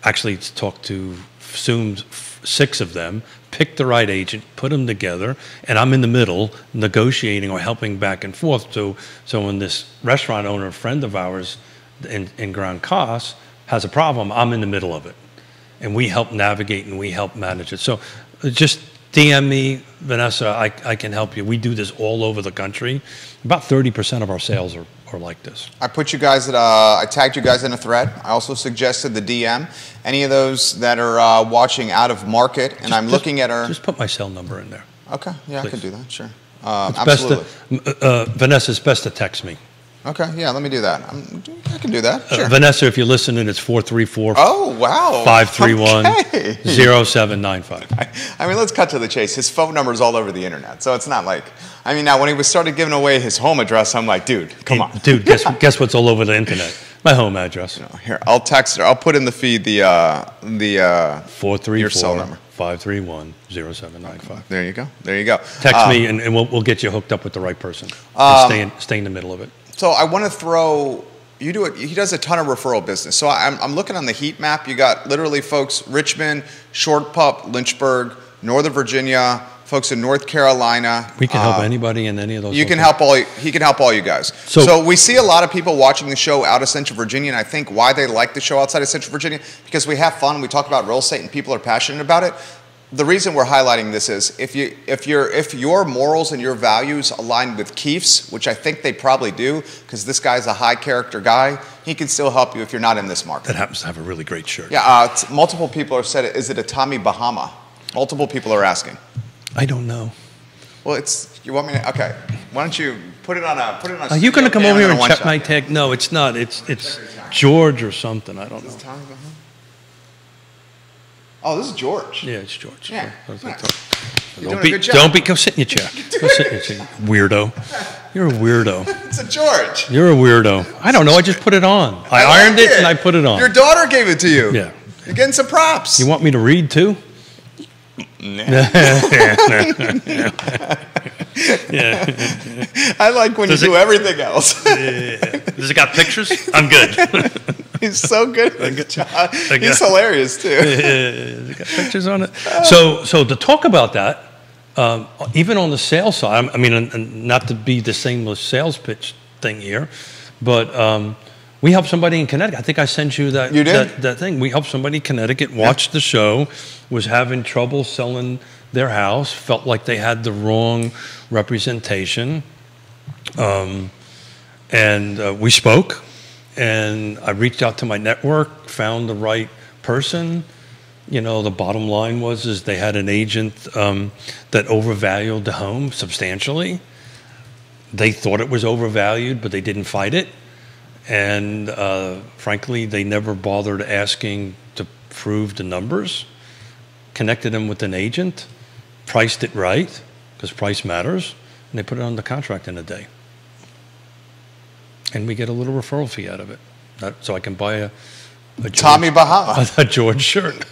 actually talked to soon 6 of them, picked the right agent, put them together, and I'm in the middle negotiating or helping back and forth. So when this restaurant owner, a friend of ours, in ground costs has a problem, I'm in the middle of it. And we help navigate and we help manage it. So just DM me, Vanessa, I can help you. We do this all over the country. About 30% of our sales are like this. I put you guys I tagged you guys in a thread. I also suggested the DM. Any of those that are watching out of market, and I'm looking at our... Just put my cell number in there. Okay, yeah, Please. I can do that, sure. It's Absolutely. Vanessa, it's best to text me. Okay, yeah, let me do that. I can do that, sure. Vanessa, if you're listening, it's 434 Oh, wow. 531 Okay. 0795. I mean, let's cut to the chase. His phone number is all over the internet, so it's not like... I mean, now, when he started giving away his home address, I'm like, dude, come on. Dude, guess what's all over the internet? My home address. Here, I'll text her. I'll put in the feed the 434 your cell number. 531 0795. There you go. There you go. Text me, and we'll get you hooked up with the right person. Stay in the middle of it. So I want to throw, you do it, he does a ton of referral business. So I'm looking on the heat map. You got literally folks, Richmond, Short Pup, Lynchburg, Northern Virginia, folks in North Carolina. We can help anybody in any of those. He can help all you guys. So we see a lot of people watching the show out of Central Virginia, and I think why they like the show outside of Central Virginia, because we have fun, we talk about real estate, and people are passionate about it. The reason we're highlighting this is if your morals and your values align with Keith's, which I think they probably do, because this guy's a high character guy, he can still help you if you're not in this market. That happens to have a really great shirt. Yeah, multiple people have said it. Is it a Tommy Bahama? Multiple people are asking. I don't know. Well, you want me to? Okay. Why don't you put it on? Are you going to come over here and check my tag? No, it's not. It's George or something. I don't know. Is Tommy Bahama? Oh, this is George. Yeah, it's George. Yeah. Go sit in your chair. Go sit in your chair. Weirdo. You're a weirdo. It's a George. You're a weirdo. I don't know. I just put it on. I ironed it and I put it on. Your daughter gave it to you. Yeah. You're getting some props. You want me to read too? Yeah. I like when you do everything else. Does it got pictures? I'm good. He's so good at his job. He's hilarious too. Has it got pictures on it? So to talk about that, even on the sales side, I mean, not to be the same sales pitch thing here, but we helped somebody in Connecticut. I think I sent you that. You did? That thing. We helped somebody in Connecticut, watched the show, was having trouble selling their house, felt like they had the wrong representation. And we spoke, and I reached out to my network, found the right person. You know, the bottom line is they had an agent that overvalued the home substantially. They thought it was overvalued, but they didn't fight it. And frankly, they never bothered asking to prove the numbers. Connected them with an agent, priced it right, because price matters, and they put it on the contract in a day. And we get a little referral fee out of it. So I can buy a George, Tommy Bahama. a George shirt.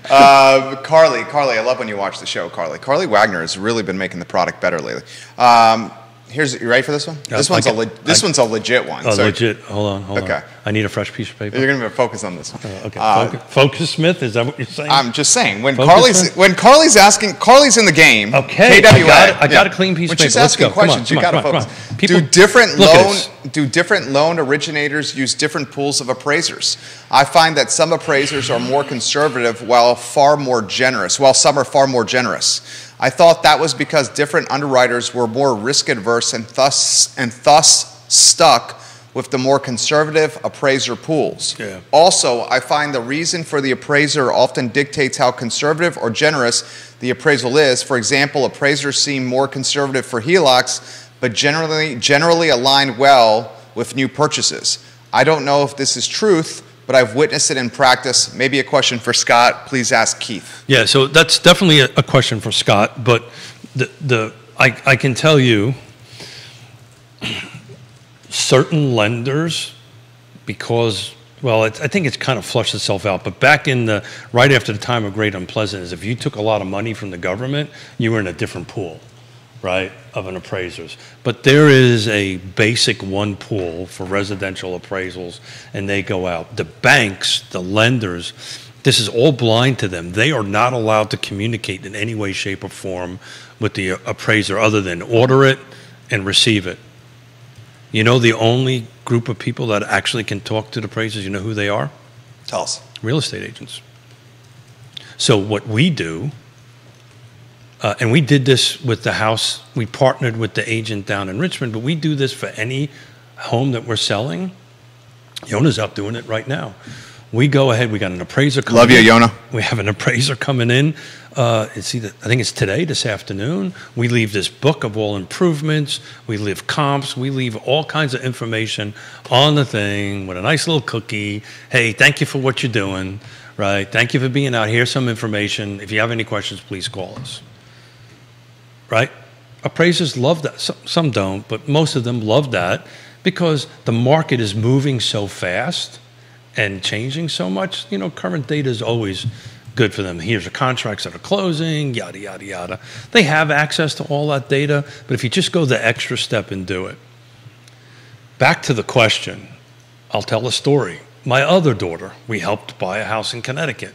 Carly, I love when you watch the show, Carly. Carly Wagner has really been making the product better lately. You ready for this one? This one's a legit one. Legit. Hold on. Okay. I need a fresh piece of paper. You're going to focus on this one. Okay. Focus Smith, is that what you're saying? I'm just saying, when Carly's asking, Carly's in the game. Okay. KWA. I got a clean piece of paper. She's asking questions. You got to focus. People, do different loan originators use different pools of appraisers? I find that some appraisers are more conservative while some are far more generous. I thought that was because different underwriters were more risk adverse and thus stuck with the more conservative appraiser pools. Yeah. Also, I find the reason for the appraiser often dictates how conservative or generous the appraisal is. For example, appraisers seem more conservative for HELOCs, but generally align well with new purchases. I don't know if this is truth, but I've witnessed it in practice. Maybe a question for Scott. Please ask Keith. Yeah, so that's definitely a question for Scott, but I can tell you certain lenders, because, well, I think it's kind of flushed itself out, but back in right after the time of Great Unpleasantness, if you took a lot of money from the government, you were in a different pool, right, of an appraisers. But there is a basic one pool for residential appraisals, and they go out. The banks, the lenders, this is all blind to them. They are not allowed to communicate in any way, shape, or form with the appraiser other than order it and receive it. You know, the only group of people that actually can talk to the appraisers. You know who they are? Tell us. Real estate agents. So what we do, and we did this with the house, we partnered with the agent down in Richmond, but we do this for any home that we're selling. Yonna's out doing it right now. We go ahead, we got an appraiser coming in. Love you, Yonna. We have an appraiser coming in. I think it's today, this afternoon. We leave this book of all improvements. We leave comps. We leave all kinds of information on the thing with a nice little cookie. Hey, thank you for what you're doing, right? Thank you for being out. Here's some information. If you have any questions, please call us, right? Appraisers love that. Some don't, but most of them love that because the market is moving so fast and changing so much. You know, current data is always good for them. Here's the contracts that are closing, yada, yada, yada. They have access to all that data, but if you just go the extra step and do it. Back to the question, I'll tell a story. My other daughter, we helped buy a house in Connecticut.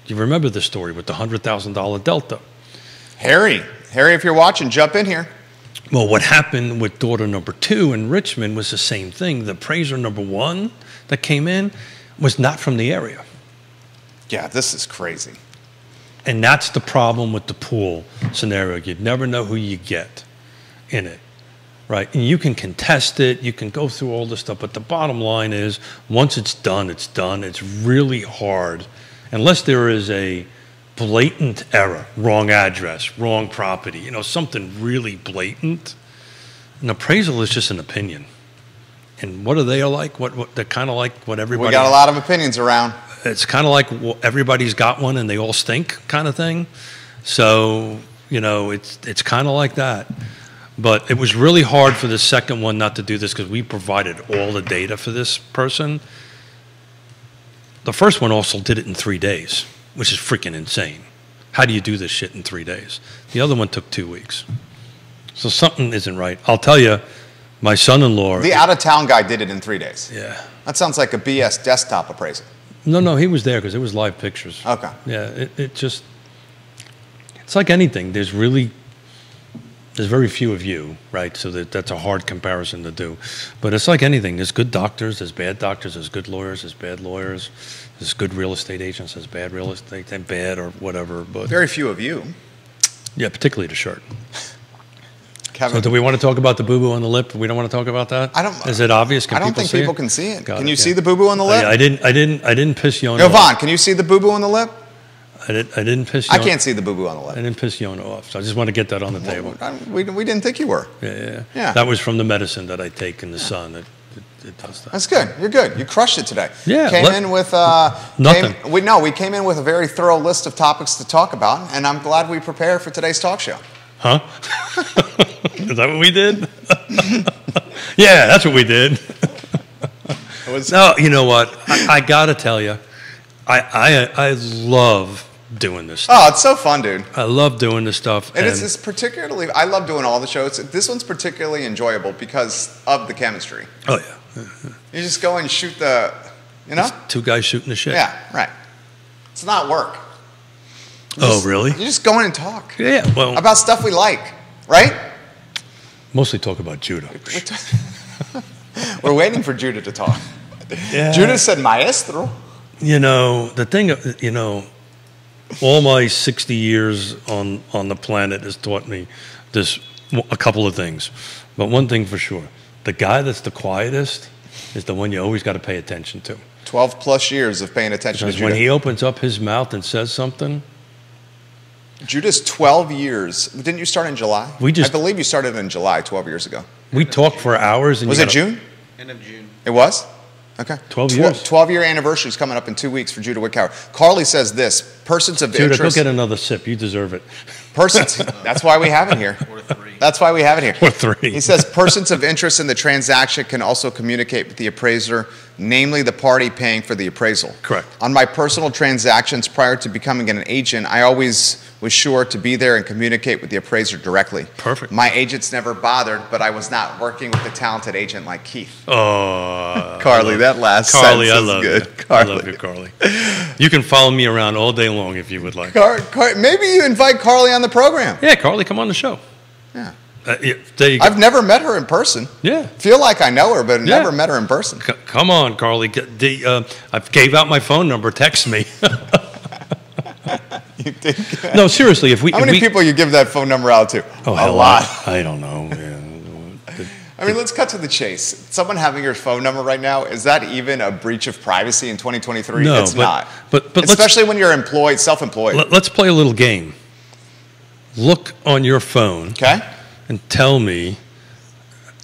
You remember the story with the $100,000 delta. Harry, if you're watching, jump in here. Well, what happened with daughter number 2 in Richmond was the same thing. The appraiser number 1 that came in was not from the area. Yeah, this is crazy. And that's the problem with the pool scenario. You'd never know who you get in it, right? And you can contest it, you can go through all this stuff, but the bottom line is once it's done, it's done. It's really hard, unless there is a blatant error, wrong address, wrong property, you know, something really blatant. An appraisal is just an opinion. And what are they like? What they're kind of like what everybody... We got a lot of opinions around. It's kind of like everybody's got one and they all stink kind of thing. So, you know, it's kind of like that. But it was really hard for the second one not to do this because we provided all the data for this person. The first one also did it in 3 days, which is freaking insane. How do you do this shit in 3 days? The other one took 2 weeks. So something isn't right. I'll tell you, my son-in-law... The out-of-town guy did it in 3 days. Yeah. That sounds like a BS desktop appraisal. No, he was there because it was live pictures. Okay. Yeah, it's like anything. There's very few of you, right? So that's a hard comparison to do. But it's like anything. There's good doctors, there's bad doctors, there's good lawyers, there's bad lawyers, there's good real estate agents, there's bad real estate, and bad or whatever. But very few of you. Yeah, particularly the shirt. Kevin. So do we want to talk about the boo-boo on the lip? We don't want to talk about that? Is it obvious? I don't think people can see it. Can you see yeah. the boo-boo on the lip? Yeah, I didn't piss Yonna Yo, Vaughn, off. can you see the boo-boo on the lip? I didn't piss Yonna. I can't see the boo-boo on the lip. I didn't piss Yonna off. So I just want to get that on the table. We didn't think you were. Yeah. That was from the medicine that I take in the sun. It does that. That's good. You're good. You crushed it today. Yeah. Came in with nothing. We came in with a very thorough list of topics to talk about, and I'm glad we prepared for today's talk show. Huh? Is that what we did? Yeah, that's what we did. No, you know what? I got to tell you, I love doing this stuff. Oh, it's so fun, dude. I love doing this stuff. And it's particularly, I love doing all the shows. This one's particularly enjoyable because of the chemistry. Oh, yeah. You just go and shoot the, you know? It's 2 guys shooting the shit. Yeah, right. It's not work. Really? You just go in and talk. Yeah, well. About stuff we like, right? Mostly talk about judo. We're waiting for Judah to talk. Yeah. Judah said maestro. You know, the thing, you know, all my 60 years on the planet has taught me a couple of things. But one thing for sure, the guy that's the quietest is the one you always got to pay attention to. 12 plus years of paying attention because to Judah. When he opens up his mouth and says something. Judah's 12 years. Didn't you start in July? I believe you started in July 12 years ago. We talked for hours. And was it June? End of June. It was? Okay. 12 years. 12-year anniversary is coming up in 2 weeks for Judah Wickower. Carly says this, persons of Judah, interest. go get another sip. You deserve it. Persons. That's why we have it here. Or 3. That's why we have it here. Or 3. He says persons of interest in the transaction can also communicate with the appraiser, namely the party paying for the appraisal. Correct. On my personal transactions prior to becoming an agent, I always was sure to be there and communicate with the appraiser directly. Perfect. My agents never bothered, but I was not working with a talented agent like Keith. Oh, Carly, that last Carly, sentence I love is good. you. Carly. I love you, Carly. You can follow me around all day long if you would like. Maybe you invite Carly on the program. Yeah, Carly, come on the show. Yeah. There you go. I've never met her in person. Yeah. Feel like I know her, but never met her in person. Come on, Carly. I gave out my phone number. Text me. You think? No, seriously. How many people you give that phone number out to? Oh, a lot. I don't know. Yeah. I mean, let's cut to the chase. Someone having your phone number right now, is that even a breach of privacy in 2023? No, it's not. But especially when you're employed, self-employed. Let's play a little game. Look on your phone. Okay. And tell me.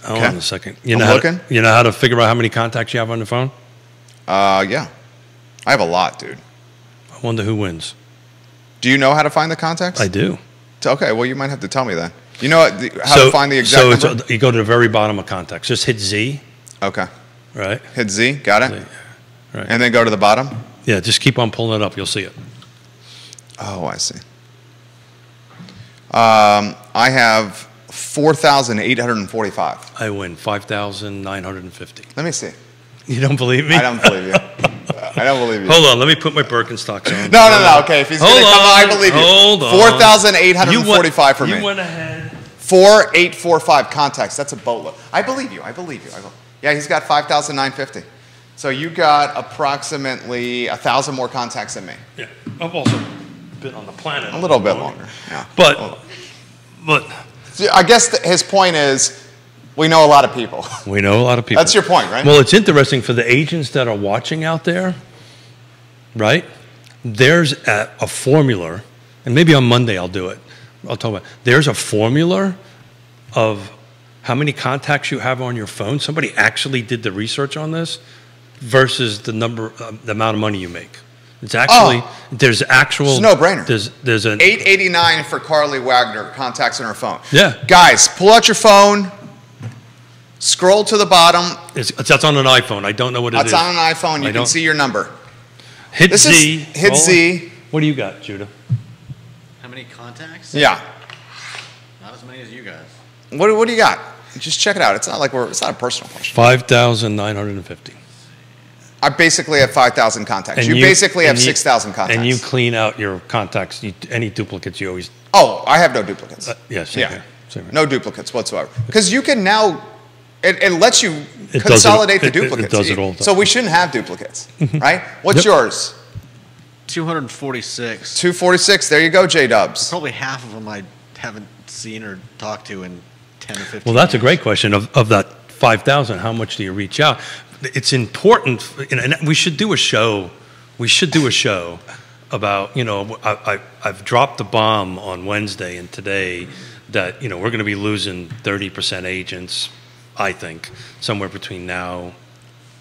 Hold on a second. You know how to figure out how many contacts you have on the phone? Yeah. I have a lot, dude. I wonder who wins. Do you know how to find the contacts? I do. Okay, well, you might have to tell me then. You know how to find the exact number? You go to the very bottom of contacts. Just hit Z. Okay. Right. Hit Z. Got it. Z. Right. And then go to the bottom? Yeah, just keep on pulling it up. You'll see it. Oh, I see. I have 4,845. I win 5,950. Let me see. You don't believe me? I don't believe you. I don't believe you. Hold on, let me put my Birkenstocks on. No. Okay, if he's going to come on, I believe you. Hold on. 4,845 for me. You went ahead. 4,845 contacts. That's a boatload. I believe you. Yeah, he's got 5,950. So you got approximately 1,000 more contacts than me. Yeah, I've also been on the planet. A little bit longer. Yeah. But I guess his point is, we know a lot of people. We know a lot of people. That's your point, right? Well, it's interesting for the agents that are watching out there, right? There's a formula, and maybe on Monday I'll do it. I'll talk about it. There's a formula of how many contacts you have on your phone. Somebody actually did the research on this versus the amount of money you make. It's actually there's actual. It's a no-brainer. There's an 889 for Carly Wagner contacts on her phone. Yeah, guys, pull out your phone. Scroll to the bottom. That's on an iPhone. I don't know what it is. That's on an iPhone. You can see your number. Hit Z. Hit Z. What do you got, Judah? How many contacts? Yeah. Not as many as you guys. What do you got? Just check it out. It's not like it's not a personal question. 5,950. I basically have 5,000 contacts. You basically have 6,000 contacts. And you clean out your contacts. Any duplicates you always. Oh, I have no duplicates. Yes. Yeah. Same here. No duplicates whatsoever. Because you can now. It lets you consolidate the duplicates. It does it all the time. So we shouldn't have duplicates, right? What's yours? 246. 246. There you go, J-Dubs. Probably half of them I haven't seen or talked to in 10 or 15 Well, that's a great question. Of that 5,000, how much do you reach out? It's important, and we should do a show. We should do a show about, I've dropped the bomb on Wednesday and today that, we're going to be losing 30% agents, I think, somewhere between now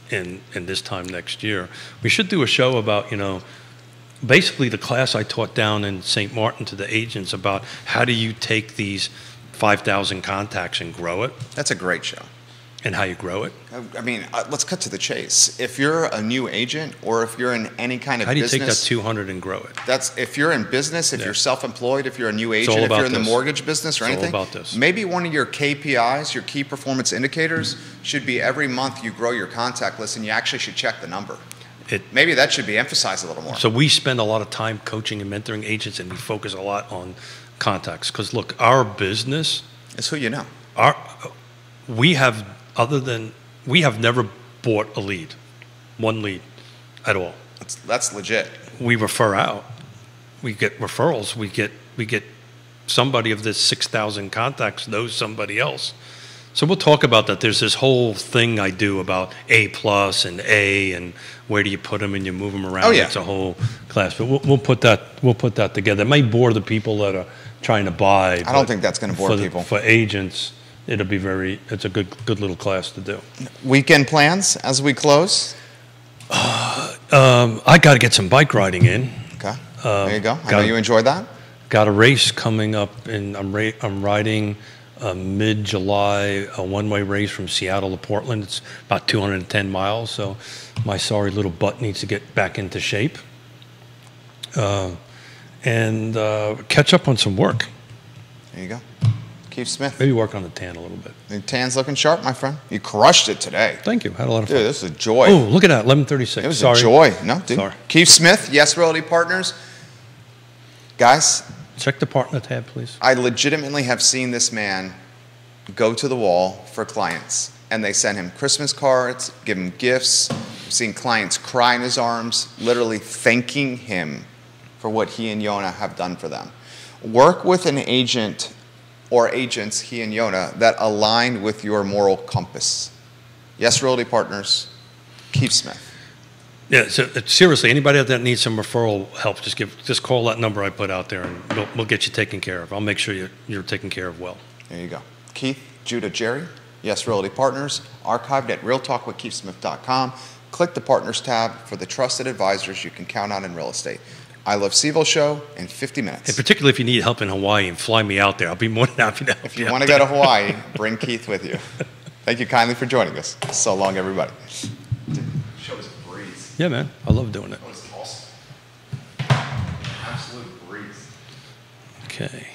and this time next year. We should do a show about, basically the class I taught down in St. Martin to the agents about how do you take these 5,000 contacts and grow it. That's a great show. And how you grow it. I mean, let's cut to the chase. If you're a new agent or if you're in any kind of business. How do you take that 200 and grow it? That's if you're in business, if you're self-employed, if you're a new agent, if you're in the mortgage business or anything. It's all about this. Maybe one of your KPIs, your key performance indicators, should be every month you grow your contact list and you actually should check the number. Maybe that should be emphasized a little more. So we spend a lot of time coaching and mentoring agents and we focus a lot on contacts. Because look, our business. It's who you know. We have never bought a lead, one lead at all. That's legit. We refer out. We get referrals. We get somebody of this 6,000 contacts knows somebody else. So we'll talk about that. There's this whole thing I do about A+ and A and where do you put them and you move them around. Oh, yeah. It's a whole class. But we'll put that together. It may bore the people that are trying to buy. I don't think that's going to bore people. For agents, it's a good little class to do. Weekend plans as we close? I got to get some bike riding in. Okay. There you go. I know you enjoyed that. Got a race coming up, and I'm riding mid-July, a one-way race from Seattle to Portland. It's about 210 miles, so my sorry little butt needs to get back into shape. And catch up on some work. There you go. Keith Smith. Maybe work on the tan a little bit. The tan's looking sharp, my friend. You crushed it today. Thank you. Had a lot of fun. Dude, this is a joy. Oh, look at that, 11:36. It was a joy. No, dude. Sorry. Keith Smith, Yes Realty Partners. Guys. Check the partner tab, please. I legitimately have seen this man go to the wall for clients. And they send him Christmas cards, give him gifts. I've seen clients cry in his arms, literally thanking him for what he and Yonna have done for them. Work with an agent or agents, he and Yonna, that align with your moral compass. Yes, Realty Partners, Keith Smith. Yeah, so seriously, anybody out there that needs some referral help, just call that number I put out there, and we'll get you taken care of. I'll make sure you're taken care of well. There you go. Keith, Judah, Jerry, Yes, Realty Partners, archived at realtalkwithkeithsmith.com. Click the Partners tab for the trusted advisors you can count on in real estate. I Love CVille show in 50 minutes. And particularly if you need help in Hawaii, and fly me out there. I'll be more than happy to help If you want to go to Hawaii, bring Keith with you. Thank you kindly for joining us. So long, everybody. Dude, the show was a breeze. Yeah, man. I love doing it. That was awesome. Absolute breeze. Okay.